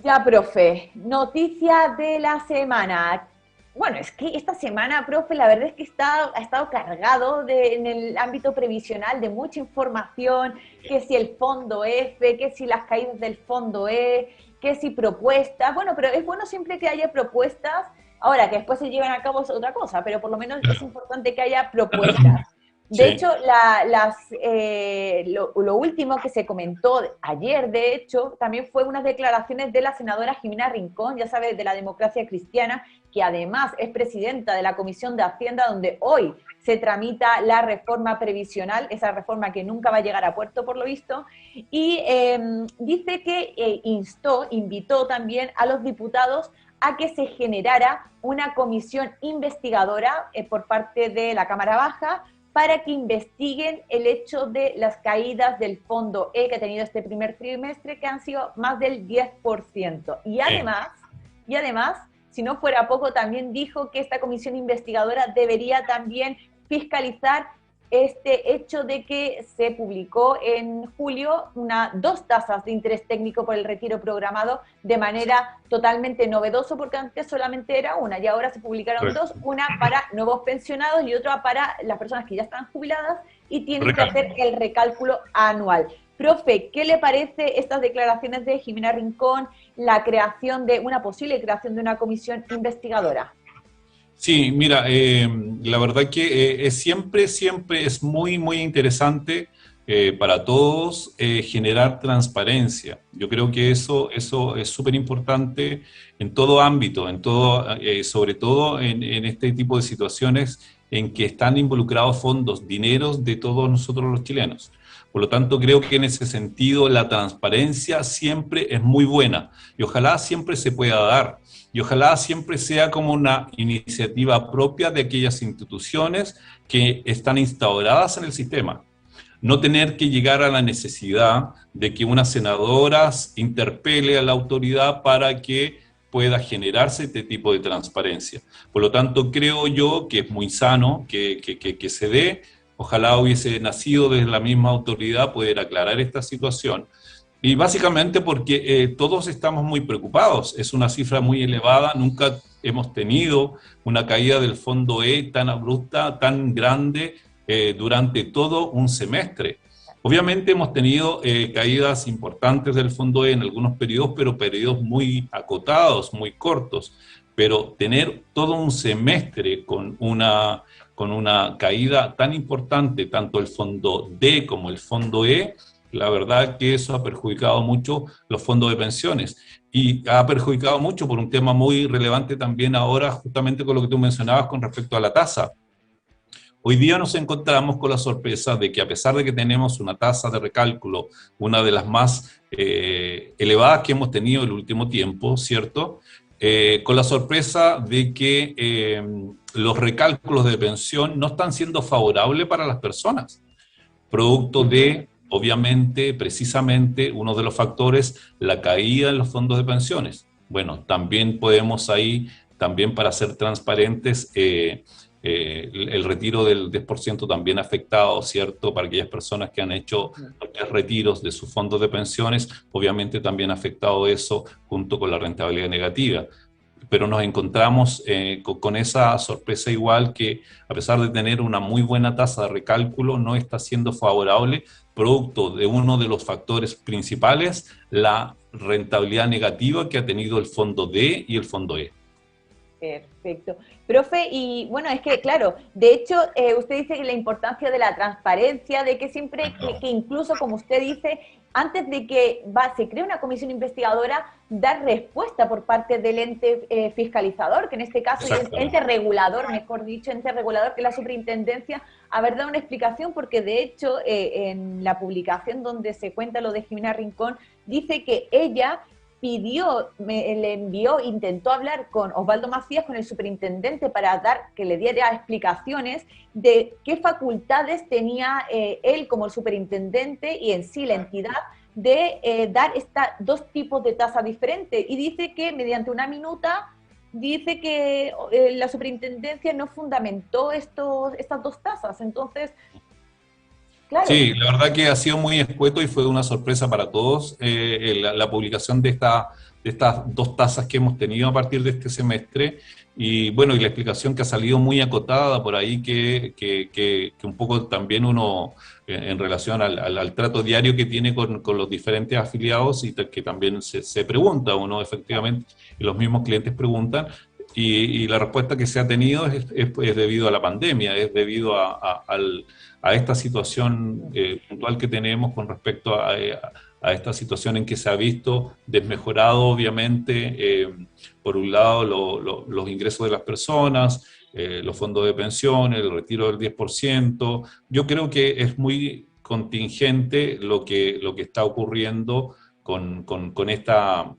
Ya, profe, noticia de la semana. Bueno, es que esta semana, profe, la verdad es que ha estado cargado en el ámbito previsional de mucha información, que si el fondo F, que si las caídas del fondo E, que si propuestas. Bueno, pero es bueno siempre que haya propuestas. Ahora, que después se lleven a cabo es otra cosa, pero por lo menos es importante que haya propuestas. De Sí. hecho, lo último que se comentó ayer, de hecho, también fue unas declaraciones de la senadora Jimena Rincón, ya sabes, de la Democracia Cristiana, que además es presidenta de la Comisión de Hacienda, donde hoy se tramita la reforma previsional, esa reforma que nunca va a llegar a puerto por lo visto, y dice que invitó también a los diputados a que se generara una comisión investigadora por parte de la Cámara Baja, para que investiguen el hecho de las caídas del fondo E que ha tenido este primer trimestre, que han sido más del 10%. Y además, si no fuera poco, también dijo que esta comisión investigadora debería también fiscalizar este hecho de que se publicó en julio dos tasas de interés técnico por el retiro programado de manera totalmente novedosa, porque antes solamente era una y ahora se publicaron Correcto. dos, una para nuevos pensionados y otra para las personas que ya están jubiladas y tienen que Recálculo. hacer el recálculo anual. Profe, ¿qué le parece estas declaraciones de Jimena Rincón, la creación de una posible creación de una comisión investigadora? Sí, mira, la verdad que siempre es muy, muy interesante para todos generar transparencia. Yo creo que eso es súper importante en todo ámbito, sobre todo en este tipo de situaciones en que están involucrados fondos, dineros de todos nosotros los chilenos. Por lo tanto, creo que en ese sentido la transparencia siempre es muy buena y ojalá siempre se pueda dar. Y ojalá siempre sea como una iniciativa propia de aquellas instituciones que están instauradas en el sistema. No tener que llegar a la necesidad de que una senadora interpele a la autoridad para que pueda generarse este tipo de transparencia. Por lo tanto, creo yo que es muy sano que se dé. Ojalá hubiese nacido desde la misma autoridad poder aclarar esta situación. Y básicamente porque todos estamos muy preocupados, es una cifra muy elevada, nunca hemos tenido una caída del fondo E tan abrupta, tan grande durante todo un semestre. Obviamente hemos tenido caídas importantes del fondo E en algunos periodos, pero periodos muy acotados, muy cortos. Pero tener todo un semestre con una caída tan importante, tanto el fondo D como el fondo E, la verdad que eso ha perjudicado mucho los fondos de pensiones y ha perjudicado mucho por un tema muy relevante también ahora, justamente con lo que tú mencionabas con respecto a la tasa. Hoy día nos encontramos con la sorpresa de que a pesar de que tenemos una tasa de recálculo, una de las más elevadas que hemos tenido en el último tiempo, ¿cierto? Con la sorpresa de que los recálculos de pensión no están siendo favorables para las personas, producto de, obviamente, precisamente, uno de los factores, la caída en los fondos de pensiones. Bueno, también podemos ahí, también para ser transparentes, el retiro del 10% también ha afectado, ¿cierto? Para aquellas personas que han hecho retiros de sus fondos de pensiones, obviamente también ha afectado eso junto con la rentabilidad negativa. Pero nos encontramos con esa sorpresa igual que a pesar de tener una muy buena tasa de recálculo, no está siendo favorable, producto de uno de los factores principales, la rentabilidad negativa que ha tenido el fondo D y el fondo E. Perfecto. Profe, y bueno, es que claro, de hecho, usted dice que la importancia de la transparencia, de que siempre, que incluso como usted dice, antes de que se cree una comisión investigadora, dar respuesta por parte del ente fiscalizador, que en este caso es ente regulador, mejor dicho, ente regulador, que es la superintendencia, haber dado una explicación, porque de hecho en la publicación donde se cuenta lo de Jimena Rincón, dice que ella intentó hablar con Osvaldo Macías, con el superintendente, para que le diera explicaciones de qué facultades tenía él como el superintendente y en sí la entidad de dar dos tipos de tasa diferentes. Y dice que mediante una minuta, dice que la superintendencia no fundamentó estas dos tasas. Entonces, claro. Sí, la verdad que ha sido muy escueto y fue una sorpresa para todos la publicación de estas dos tasas que hemos tenido a partir de este semestre, y bueno, y la explicación que ha salido muy acotada por ahí, que un poco también uno, en relación al trato diario que tiene con los diferentes afiliados, y que también se pregunta uno efectivamente, y los mismos clientes preguntan, y la respuesta que se ha tenido es debido a la pandemia, es debido a esta situación puntual que tenemos con respecto a esta situación en que se ha visto desmejorado, obviamente, por un lado, los ingresos de las personas, los fondos de pensión, el retiro del 10%. Yo creo que es muy contingente lo que está ocurriendo con esta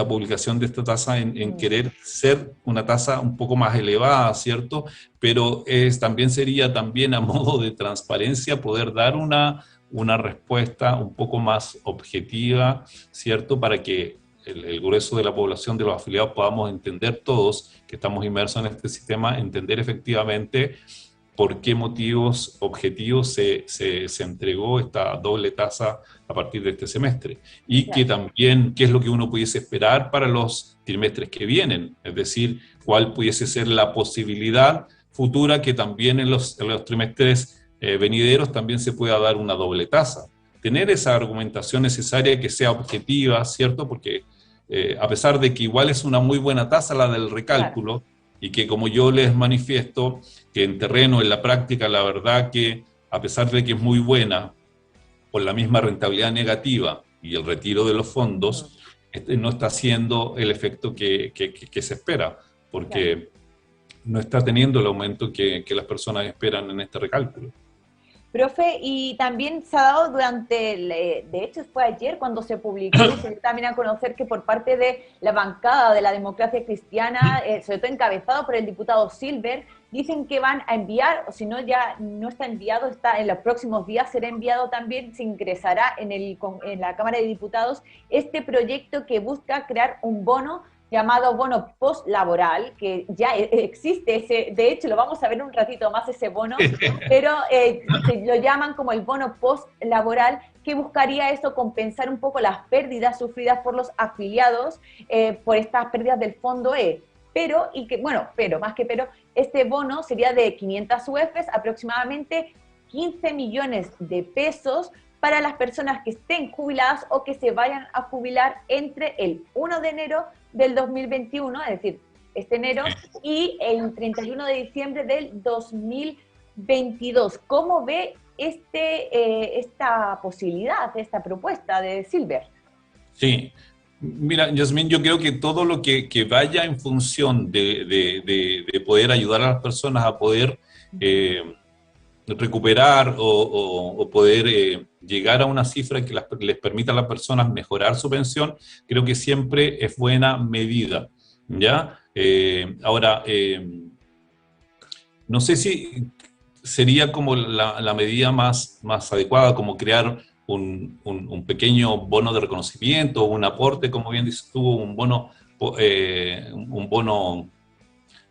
publicación de esta tasa en querer ser una tasa un poco más elevada, ¿cierto? Pero también sería a modo de transparencia poder dar una respuesta un poco más objetiva, ¿cierto? Para que el grueso de la población, de los afiliados, podamos entender todos que estamos inmersos en este sistema, entender efectivamente por qué motivos objetivos se entregó esta doble tasa a partir de este semestre. Y que también, qué es lo que uno pudiese esperar para los trimestres que vienen, es decir, cuál pudiese ser la posibilidad futura que también en los trimestres venideros también se pueda dar una doble tasa. Tener esa argumentación necesaria que sea objetiva, ¿cierto? Porque a pesar de que igual es una muy buena tasa la del recálculo, y que, como yo les manifiesto, que en terreno, en la práctica, la verdad que a pesar de que es muy buena, por la misma rentabilidad negativa y el retiro de los fondos, no está haciendo el efecto que se espera, porque no está teniendo el aumento que las personas esperan en este recálculo. Profe, y también se ha dado de hecho fue ayer cuando se publicó, se dio también a conocer que por parte de la bancada de la Democracia Cristiana, sobre todo encabezado por el diputado Silver, dicen que van a enviar, o si no ya no está enviado, está en los próximos días, será enviado también, se ingresará en la Cámara de Diputados, este proyecto que busca crear un bono llamado bono postlaboral, que ya existe, de hecho lo vamos a ver un ratito más ese bono, pero lo llaman como el bono postlaboral, que buscaría eso, compensar un poco las pérdidas sufridas por los afiliados por estas pérdidas del fondo E. Pero, este bono sería de 500 UFs, aproximadamente 15 millones de pesos, para las personas que estén jubiladas o que se vayan a jubilar entre el 1 de enero del 2021, es decir, este enero, y el 31 de diciembre del 2022. ¿Cómo ve esta posibilidad, esta propuesta de Silver? Sí, mira, Yasmín, yo creo que todo lo que vaya en función de poder ayudar a las personas a poder recuperar o poder llegar a una cifra que les permita a las personas mejorar su pensión, creo que siempre es buena medida, ¿ya? Ahora, no sé si sería como la medida más adecuada, como crear un pequeño bono de reconocimiento, un aporte, como bien dices tú, un bono,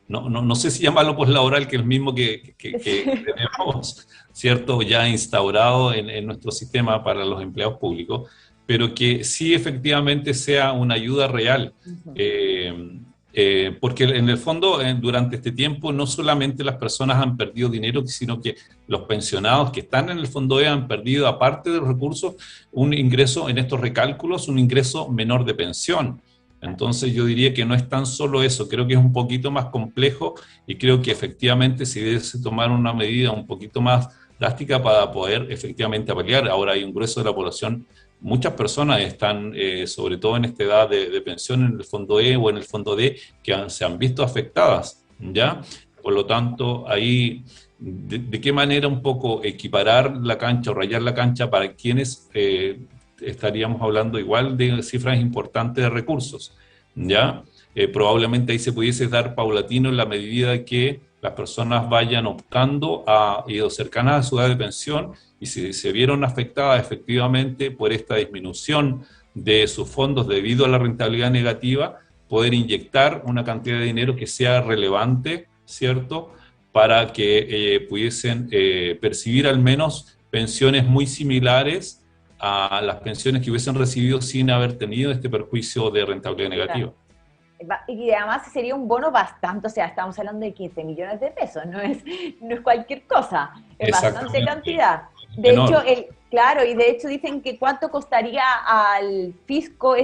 no sé si llamarlo poslaboral, que es el mismo que tenemos, ¿cierto?, ya instaurado en nuestro sistema para los empleados públicos, pero que sí efectivamente sea una ayuda real. Porque en el fondo, durante este tiempo, no solamente las personas han perdido dinero, sino que los pensionados que están en el fondo E han perdido, aparte de los recursos, un ingreso en estos recálculos, un ingreso menor de pensión. Entonces yo diría que no es tan solo eso, creo que es un poquito más complejo, y creo que efectivamente se debe tomar una medida un poquito más drástica para poder efectivamente paliar. Ahora hay un grueso de la población muchas personas están, sobre todo en esta edad de pensión, en el fondo E o en el fondo D, que se han visto afectadas, ¿ya? Por lo tanto, ahí, ¿de qué manera un poco equiparar la cancha o rayar la cancha para quienes estaríamos hablando igual de cifras importantes de recursos, ¿ya? Probablemente ahí se pudiese dar paulatino en la medida que las personas vayan optando a o cercanas a su edad de pensión y si se vieron afectadas efectivamente por esta disminución de sus fondos debido a la rentabilidad negativa, poder inyectar una cantidad de dinero que sea relevante, ¿cierto?, para que pudiesen percibir al menos pensiones muy similares a las pensiones que hubiesen recibido sin haber tenido este perjuicio de rentabilidad negativa. Y además sería un bono bastante, o sea, estamos hablando de 15 millones de pesos, no es cualquier cosa, es bastante cantidad. De hecho, claro, y de hecho dicen que cuánto costaría al fisco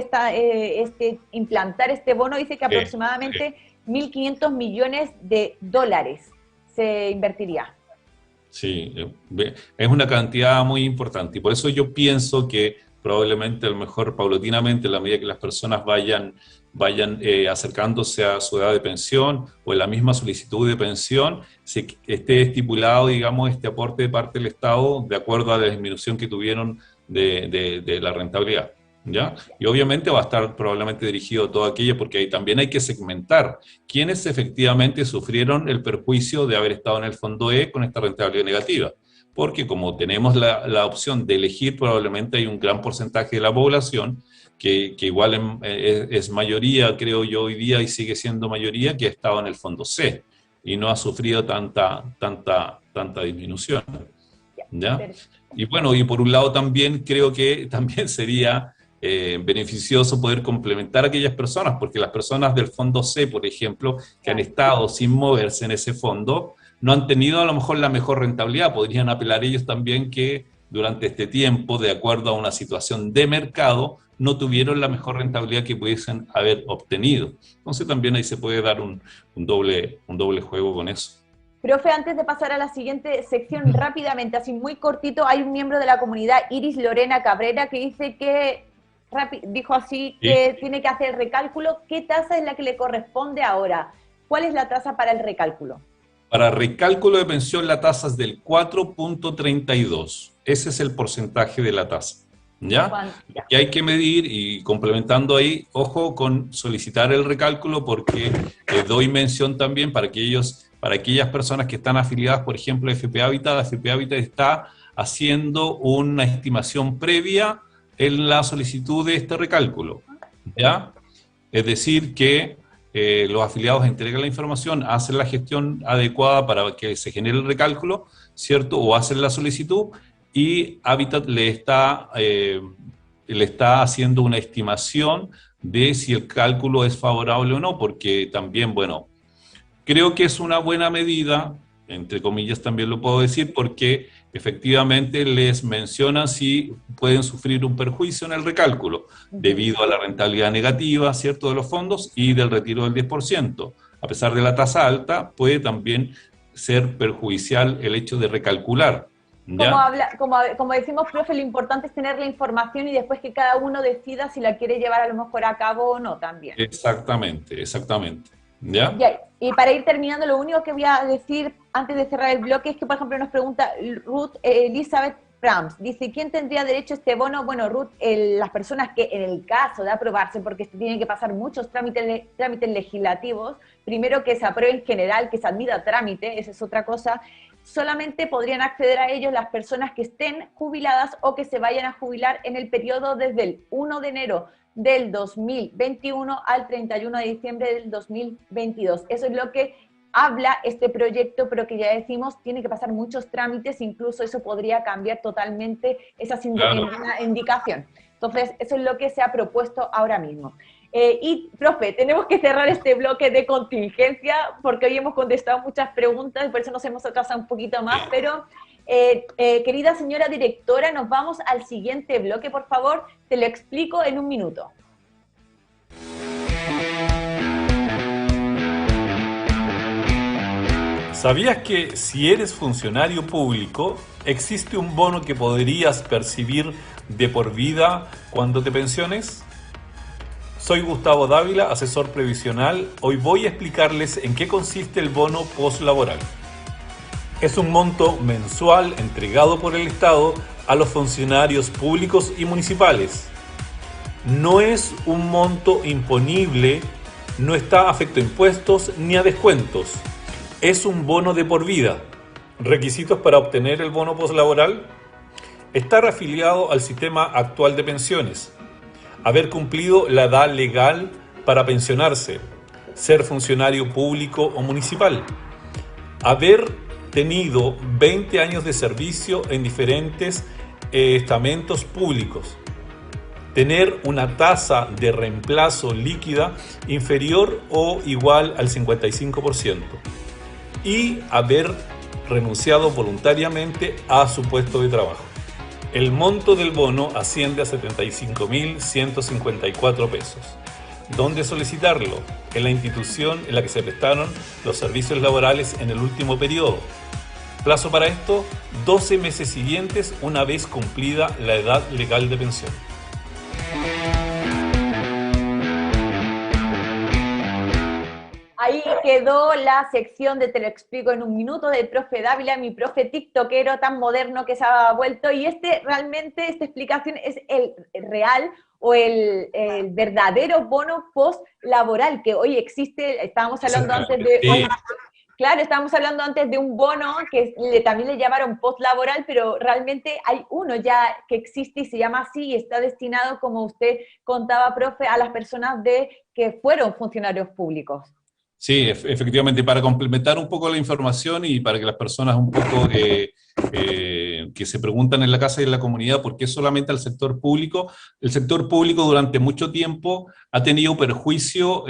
implantar este bono, dice que aproximadamente 1.500 millones de dólares se invertiría. Sí, es una cantidad muy importante y por eso yo pienso que probablemente a lo mejor paulatinamente, a la medida que las personas vayan acercándose a su edad de pensión o en la misma solicitud de pensión, se esté estipulado, digamos, este aporte de parte del Estado de acuerdo a la disminución que tuvieron de la rentabilidad, ¿ya? Y obviamente va a estar probablemente dirigido a todo aquello porque ahí también hay que segmentar quiénes efectivamente sufrieron el perjuicio de haber estado en el fondo E con esta rentabilidad negativa. Porque como tenemos la opción de elegir, probablemente hay un gran porcentaje de la población que igual es mayoría, creo yo, hoy día y sigue siendo mayoría, que ha estado en el fondo C y no ha sufrido tanta disminución, ¿ya? Y bueno, y por un lado también creo que también sería beneficioso poder complementar a aquellas personas, porque las personas del fondo C, por ejemplo, que han estado sin moverse en ese fondo, no han tenido a lo mejor la mejor rentabilidad. Podrían apelar ellos también que durante este tiempo, de acuerdo a una situación de mercado, no tuvieron la mejor rentabilidad que pudiesen haber obtenido. Entonces también ahí se puede dar un doble juego con eso. Profe, antes de pasar a la siguiente sección, rápidamente, así muy cortito, hay un miembro de la comunidad, Iris Lorena Cabrera, que dice que, dijo así, que tiene que hacer el recálculo. ¿Qué tasa es la que le corresponde ahora? ¿Cuál es la tasa para el recálculo? Para recálculo de pensión la tasa es del 4.32. Ese es el porcentaje de la tasa, ¿ya? Y hay que medir, y complementando ahí, ojo con solicitar el recálculo porque doy mención también para aquellas personas que están afiliadas, por ejemplo, a FP Habitat. FP Habitat está haciendo una estimación previa en la solicitud de este recálculo, ¿ya? Es decir, que los afiliados entregan la información, hacen la gestión adecuada para que se genere el recálculo, ¿cierto? O hacen la solicitud y Habitat le está haciendo una estimación de si el cálculo es favorable o no, porque también, bueno, creo que es una buena medida, entre comillas también lo puedo decir, porque efectivamente les mencionan si pueden sufrir un perjuicio en el recálculo debido a la rentabilidad negativa, ¿cierto?, de los fondos y del retiro del 10%. A pesar de la tasa alta, puede también ser perjudicial el hecho de recalcular, ¿ya? Como decimos, profe, lo importante es tener la información y después que cada uno decida si la quiere llevar a lo mejor a cabo o no también. Exactamente, exactamente. ¿Ya? Y para ir terminando, lo único que voy a decir antes de cerrar el bloque es que, por ejemplo, nos pregunta Ruth Elizabeth Prams, dice, ¿quién tendría derecho a este bono? Bueno, Ruth, las personas que en el caso de aprobarse, porque tienen que pasar muchos trámites legislativos, primero que se apruebe en general, que se admita a trámite, esa es otra cosa, solamente podrían acceder a ellos las personas que estén jubiladas o que se vayan a jubilar en el periodo desde el 1 de enero del 2021 al 31 de diciembre del 2022. Eso es lo que habla este proyecto, pero que ya decimos, tiene que pasar muchos trámites, incluso eso podría cambiar totalmente esa indicación. Entonces, eso es lo que se ha propuesto ahora mismo. Y, profe, tenemos que cerrar este bloque de contingencia, porque hoy hemos contestado muchas preguntas, y por eso nos hemos atrasado un poquito más, pero... querida señora directora, nos vamos al siguiente bloque, por favor, te lo explico en un minuto. ¿Sabías que si eres funcionario público, existe un bono que podrías percibir de por vida cuando te pensiones? Soy Gustavo Dávila, asesor previsional. Hoy voy a explicarles en qué consiste el bono postlaboral. Es un monto mensual entregado por el Estado a los funcionarios públicos y municipales. No es un monto imponible, no está afecto a impuestos ni a descuentos. Es un bono de por vida. ¿Requisitos para obtener el bono postlaboral? Estar afiliado al sistema actual de pensiones. Haber cumplido la edad legal para pensionarse. Ser funcionario público o municipal. Haber tenido 20 años de servicio en diferentes estamentos públicos. Tener una tasa de reemplazo líquida inferior o igual al 55%. Y haber renunciado voluntariamente a su puesto de trabajo. El monto del bono asciende a 75.154 pesos. ¿Dónde solicitarlo? En la institución en la que se prestaron los servicios laborales en el último periodo. Plazo para esto, 12 meses siguientes una vez cumplida la edad legal de pensión. Ahí quedó la sección de Te lo explico en un minuto del profe Dávila, mi profe tiktokero tan moderno que se ha vuelto. Y realmente esta explicación es el real o el verdadero bono post-laboral que hoy existe. Estábamos hablando antes de... Claro, estábamos hablando antes de un bono que también le llamaron post-laboral, pero realmente hay uno ya que existe y se llama así y está destinado, como usted contaba, profe, a las personas que fueron funcionarios públicos. Sí, efectivamente, para complementar un poco la información y para que las personas un poco que se preguntan en la casa y en la comunidad por qué solamente al sector público, el sector público durante mucho tiempo ha tenido perjuicio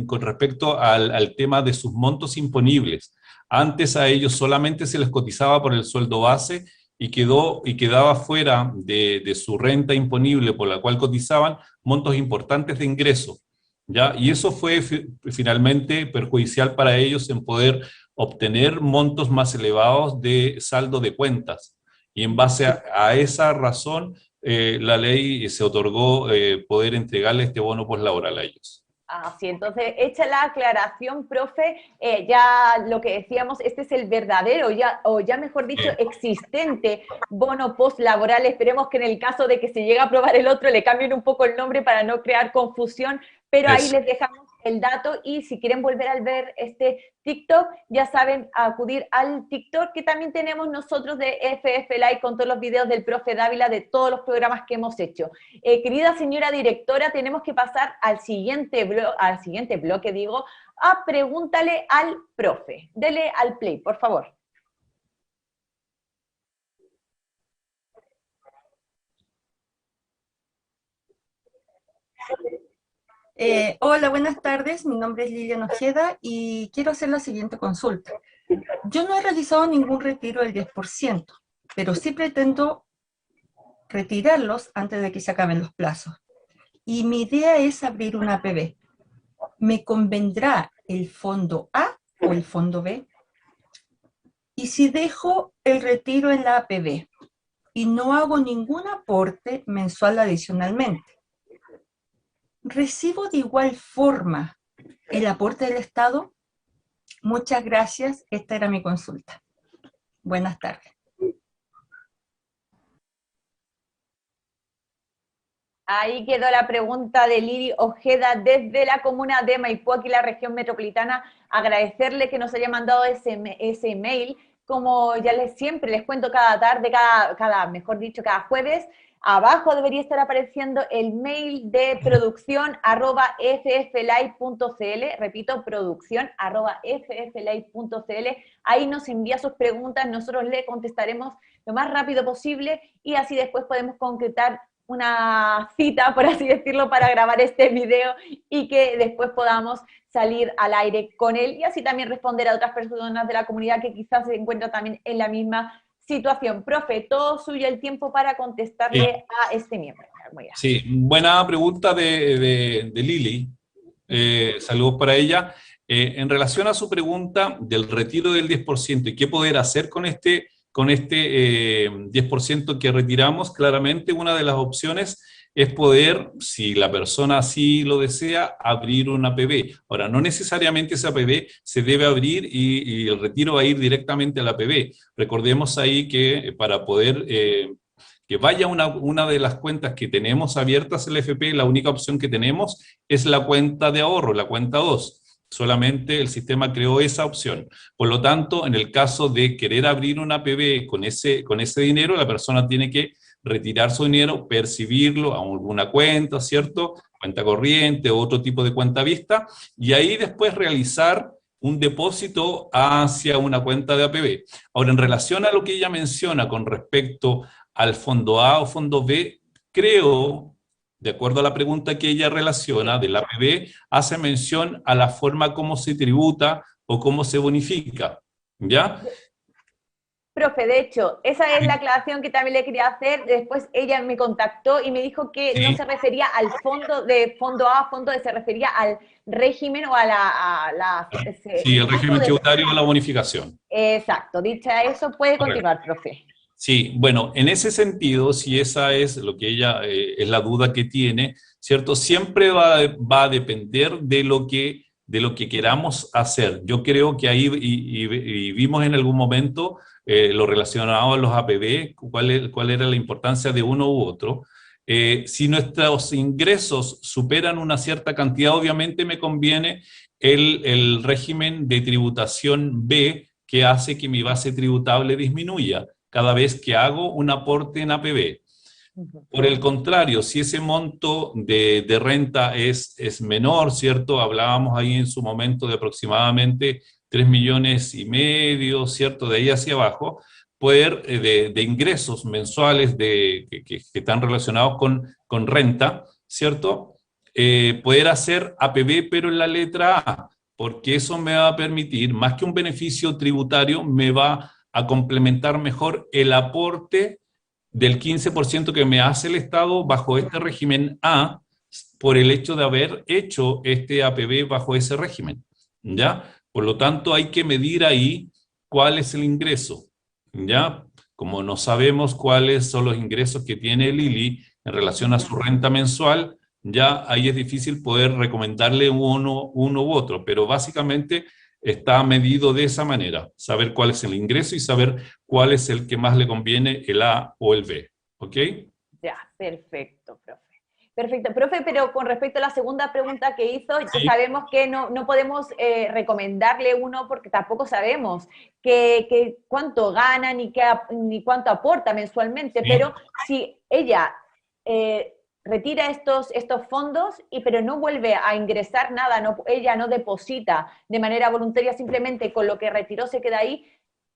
con respecto al tema de sus montos imponibles. Antes a ellos solamente se les cotizaba por el sueldo base y quedaba fuera de su renta imponible por la cual cotizaban montos importantes de ingreso. ¿Ya? Y eso fue finalmente perjudicial para ellos en poder obtener montos más elevados de saldo de cuentas. Y en base a esa razón, la ley se otorgó poder entregarle este bono postlaboral a ellos. Así, entonces, hecha la aclaración, profe, ya lo que decíamos, este es el verdadero, o ya mejor dicho, existente bono postlaboral. Esperemos que en el caso de que se llegue a aprobar el otro, le cambien un poco el nombre para no crear confusión, pero ahí les dejamos el dato y si quieren volver a ver este TikTok, ya saben, acudir al TikTok que también tenemos nosotros de FF Live con todos los videos del profe Dávila de todos los programas que hemos hecho. Querida señora directora, tenemos que pasar al siguiente bloque, a Pregúntale al profe. Dele al play, por favor. Hola, buenas tardes. Mi nombre es Lilian Ojeda y quiero hacer la siguiente consulta. Yo no he realizado ningún retiro del 10%, pero sí pretendo retirarlos antes de que se acaben los plazos. Y mi idea es abrir una APB. ¿Me convendrá el fondo A o el fondo B? Y si dejo el retiro en la APB y no hago ningún aporte mensual adicionalmente, ¿recibo de igual forma el aporte del Estado? Muchas gracias. Esta era mi consulta. Buenas tardes. Ahí quedó la pregunta de Lili Ojeda desde la comuna de Maipú, aquí la región metropolitana. Agradecerle que nos haya mandado ese email. Como ya siempre les cuento cada tarde, mejor dicho, cada jueves, abajo debería estar apareciendo el mail de producción@fflive.cl, repito, producción@fflive.cl. Ahí nos envía sus preguntas, nosotros le contestaremos lo más rápido posible y así después podemos concretar una cita, por así decirlo, para grabar este video y que después podamos salir al aire con él y así también responder a otras personas de la comunidad que quizás se encuentran también en la misma situación. Profe, todo suyo el tiempo para contestarle a este miembro. Sí, buena pregunta de Lili. Saludos para ella. En relación a su pregunta del retiro del 10% y qué poder hacer con este 10% que retiramos, claramente una de las opciones es poder, si la persona así lo desea, abrir una APB. Ahora, no necesariamente esa APB se debe abrir y el retiro va a ir directamente a la APB. Recordemos ahí que para poder que vaya una de las cuentas que tenemos abiertas en la FP, la única opción que tenemos es la cuenta de ahorro, la cuenta 2. Solamente el sistema creó esa opción. Por lo tanto, en el caso de querer abrir una APB con ese dinero, la persona tiene que retirar su dinero, percibirlo a alguna cuenta, ¿cierto? Cuenta corriente, otro tipo de cuenta vista, y ahí después realizar un depósito hacia una cuenta de APB. Ahora, en relación a lo que ella menciona con respecto al fondo A o fondo B, creo, de acuerdo a la pregunta que ella relaciona del APB, hace mención a la forma como se tributa o cómo se bonifica, ¿ya? Profe, de hecho, esa es la aclaración que también le quería hacer. Después ella me contactó y me dijo que Sí. no se refería al fondo de fondo A, fondo B, se refería al régimen o a la Sí, el tipo régimen de... tributario o la bonificación. Exacto, dicha eso, puede Correcto. continuar, profe. Sí, bueno, en ese sentido, si esa es lo que ella, es la duda que tiene, ¿cierto? Siempre va a depender de lo que queramos hacer. Yo creo que ahí, y vimos en algún momento lo relacionado a los APB, cuál era la importancia de uno u otro. Si nuestros ingresos superan una cierta cantidad, obviamente me conviene el régimen de tributación B, que hace que mi base tributable disminuya cada vez que hago un aporte en APB. Por el contrario, si ese monto de renta es menor, ¿cierto? Hablábamos ahí en su momento de aproximadamente 3,5 millones, ¿cierto? De ahí hacia abajo, poder de ingresos mensuales que están relacionados con renta, ¿cierto? Poder hacer APB, pero en la letra A, porque eso me va a permitir, más que un beneficio tributario, me va a complementar mejor el aporte del 15% que me hace el Estado bajo este régimen A por el hecho de haber hecho este APB bajo ese régimen, ¿ya? Por lo tanto, hay que medir ahí cuál es el ingreso, ¿ya? Como no sabemos cuáles son los ingresos que tiene Lili en relación a su renta mensual, ya ahí es difícil poder recomendarle uno u otro, pero básicamente está medido de esa manera, saber cuál es el ingreso y saber cuál es el que más le conviene, el A o el B, ¿ok? Ya, perfecto, profe. Perfecto, profe, pero con respecto a la segunda pregunta que hizo, Sí. sabemos que no podemos recomendarle uno porque tampoco sabemos cuánto gana ni cuánto aporta mensualmente, Sí. pero si ella retira estos fondos, pero no vuelve a ingresar nada, ella no deposita de manera voluntaria, simplemente con lo que retiró se queda ahí,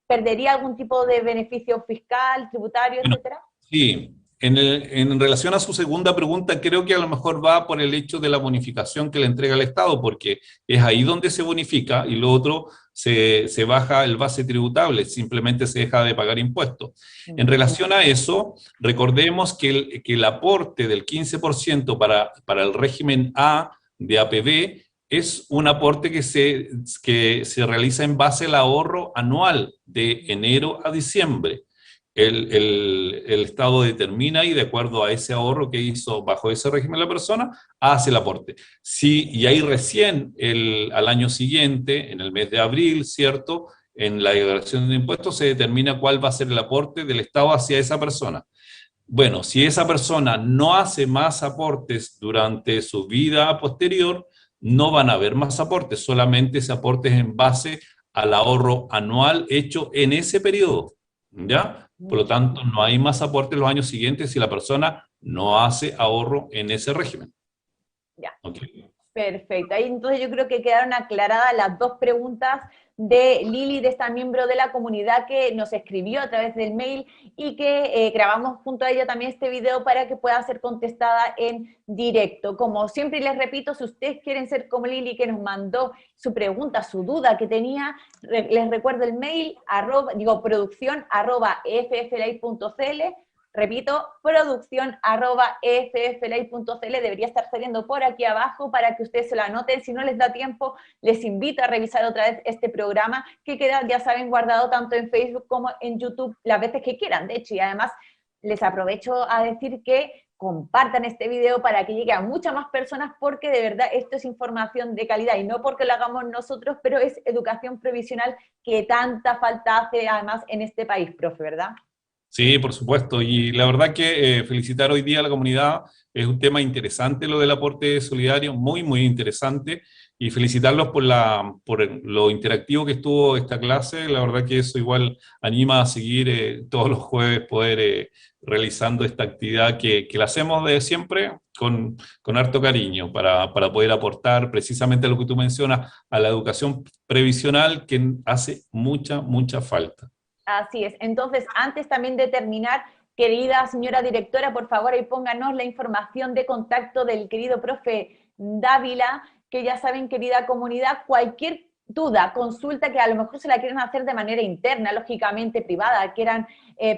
¿perdería algún tipo de beneficio fiscal, tributario, Bueno, etcétera? sí, en relación a su segunda pregunta, creo que a lo mejor va por el hecho de la bonificación que le entrega el Estado, porque es ahí donde se bonifica y lo otro se baja el base tributable, simplemente se deja de pagar impuestos. En relación a eso, recordemos que el aporte del 15% para el régimen A de APB es un aporte que se realiza en base al ahorro anual de enero a diciembre. El Estado determina y de acuerdo a ese ahorro que hizo bajo ese régimen la persona, hace el aporte. Sí, y ahí recién al año siguiente, en el mes de abril, ¿cierto? En la declaración de impuestos se determina cuál va a ser el aporte del Estado hacia esa persona. Bueno, si esa persona no hace más aportes durante su vida posterior, no van a haber más aportes, solamente ese aporte es en base al ahorro anual hecho en ese periodo, ¿ya? Por lo tanto, no hay más aportes los años siguientes si la persona no hace ahorro en ese régimen. Ya. Okay. Perfecto. Ahí entonces yo creo que quedaron aclaradas las dos preguntas de Lili, de esta miembro de la comunidad que nos escribió a través del mail y que grabamos junto a ella también este video para que pueda ser contestada en directo. Como siempre les repito, si ustedes quieren ser como Lili, que nos mandó su pregunta, su duda que tenía, les recuerdo el mail, producción@fflay.cl, Repito, producción@efflay.cl, debería estar saliendo por aquí abajo para que ustedes se lo anoten. Si no les da tiempo, les invito a revisar otra vez este programa que queda, ya saben, guardado tanto en Facebook como en YouTube las veces que quieran, de hecho, y además les aprovecho a decir que compartan este video para que llegue a muchas más personas, porque de verdad esto es información de calidad y no porque lo hagamos nosotros, pero es educación previsional que tanta falta hace además en este país, profe, ¿verdad? Sí, por supuesto. Y la verdad que felicitar hoy día a la comunidad, es un tema interesante lo del aporte solidario, muy, muy interesante. Y felicitarlos por lo interactivo que estuvo esta clase. La verdad que eso igual anima a seguir todos los jueves poder realizando esta actividad que la hacemos de siempre con harto cariño para poder aportar precisamente lo que tú mencionas a la educación previsional que hace mucha, mucha falta. Así es. Entonces, antes también de terminar, querida señora directora, por favor, ahí pónganos la información de contacto del querido profe Dávila, que ya saben, querida comunidad, cualquier duda, consulta que a lo mejor se la quieran hacer de manera interna, lógicamente privada, quieran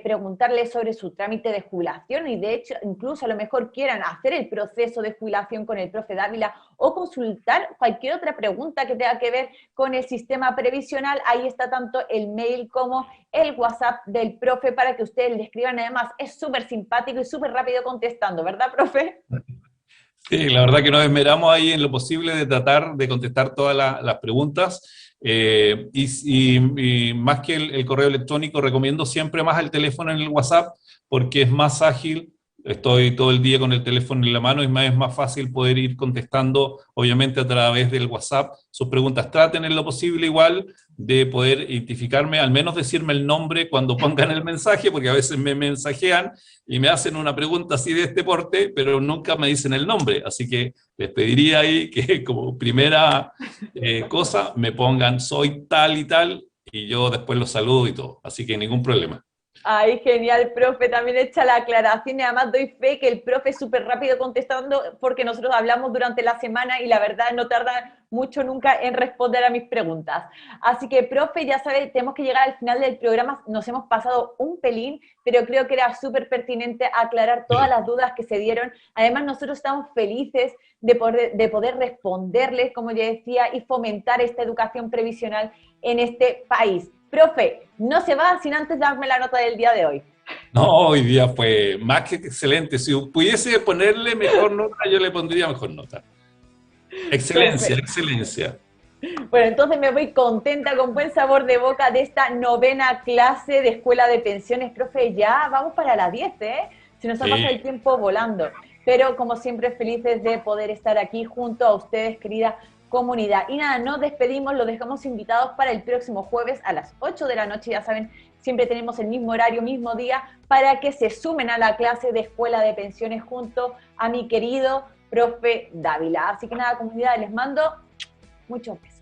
preguntarle sobre su trámite de jubilación y de hecho incluso a lo mejor quieran hacer el proceso de jubilación con el profe Dávila o consultar cualquier otra pregunta que tenga que ver con el sistema previsional, ahí está tanto el mail como el WhatsApp del profe para que ustedes le escriban. Además es súper simpático y súper rápido contestando, ¿verdad, profe? Sí, la verdad que nos esmeramos ahí en lo posible de tratar de contestar todas las preguntas. Y más que el correo electrónico, recomiendo siempre más el teléfono en el WhatsApp porque es más ágil. Estoy todo el día con el teléfono en la mano y es más fácil poder ir contestando, obviamente a través del WhatsApp, sus preguntas. Traten en lo posible igual de poder identificarme, al menos decirme el nombre cuando pongan el mensaje, porque a veces me mensajean y me hacen una pregunta así de este porte, pero nunca me dicen el nombre. Así que les pediría ahí que como primera cosa me pongan soy tal y yo después los saludo y todo. Así que ningún problema. Ay, genial, profe, también hecha la aclaración y además doy fe que el profe es súper rápido contestando porque nosotros hablamos durante la semana y la verdad no tarda mucho nunca en responder a mis preguntas. Así que, profe, ya sabe, tenemos que llegar al final del programa, nos hemos pasado un pelín, pero creo que era súper pertinente aclarar todas las dudas que se dieron. Además, nosotros estamos felices de poder responderles, como ya decía, y fomentar esta educación previsional en este país. Profe, no se va sin antes darme la nota del día de hoy. No, hoy día fue más que excelente. Si pudiese ponerle mejor nota, yo le pondría mejor nota. Excelencia, perfecto. Excelencia. Bueno, entonces me voy contenta, con buen sabor de boca de esta 9ª clase de Escuela de Pensiones. Profe, ya vamos para las 10, ¿eh? Se nos ha pasado el tiempo volando. Pero como siempre, felices de poder estar aquí junto a ustedes, querida comunidad. Y nada, nos despedimos, los dejamos invitados para el próximo jueves a las 8 de la noche, ya saben, siempre tenemos el mismo horario, mismo día, para que se sumen a la clase de Escuela de Pensiones junto a mi querido profe Dávila. Así que nada, comunidad, les mando muchos besos.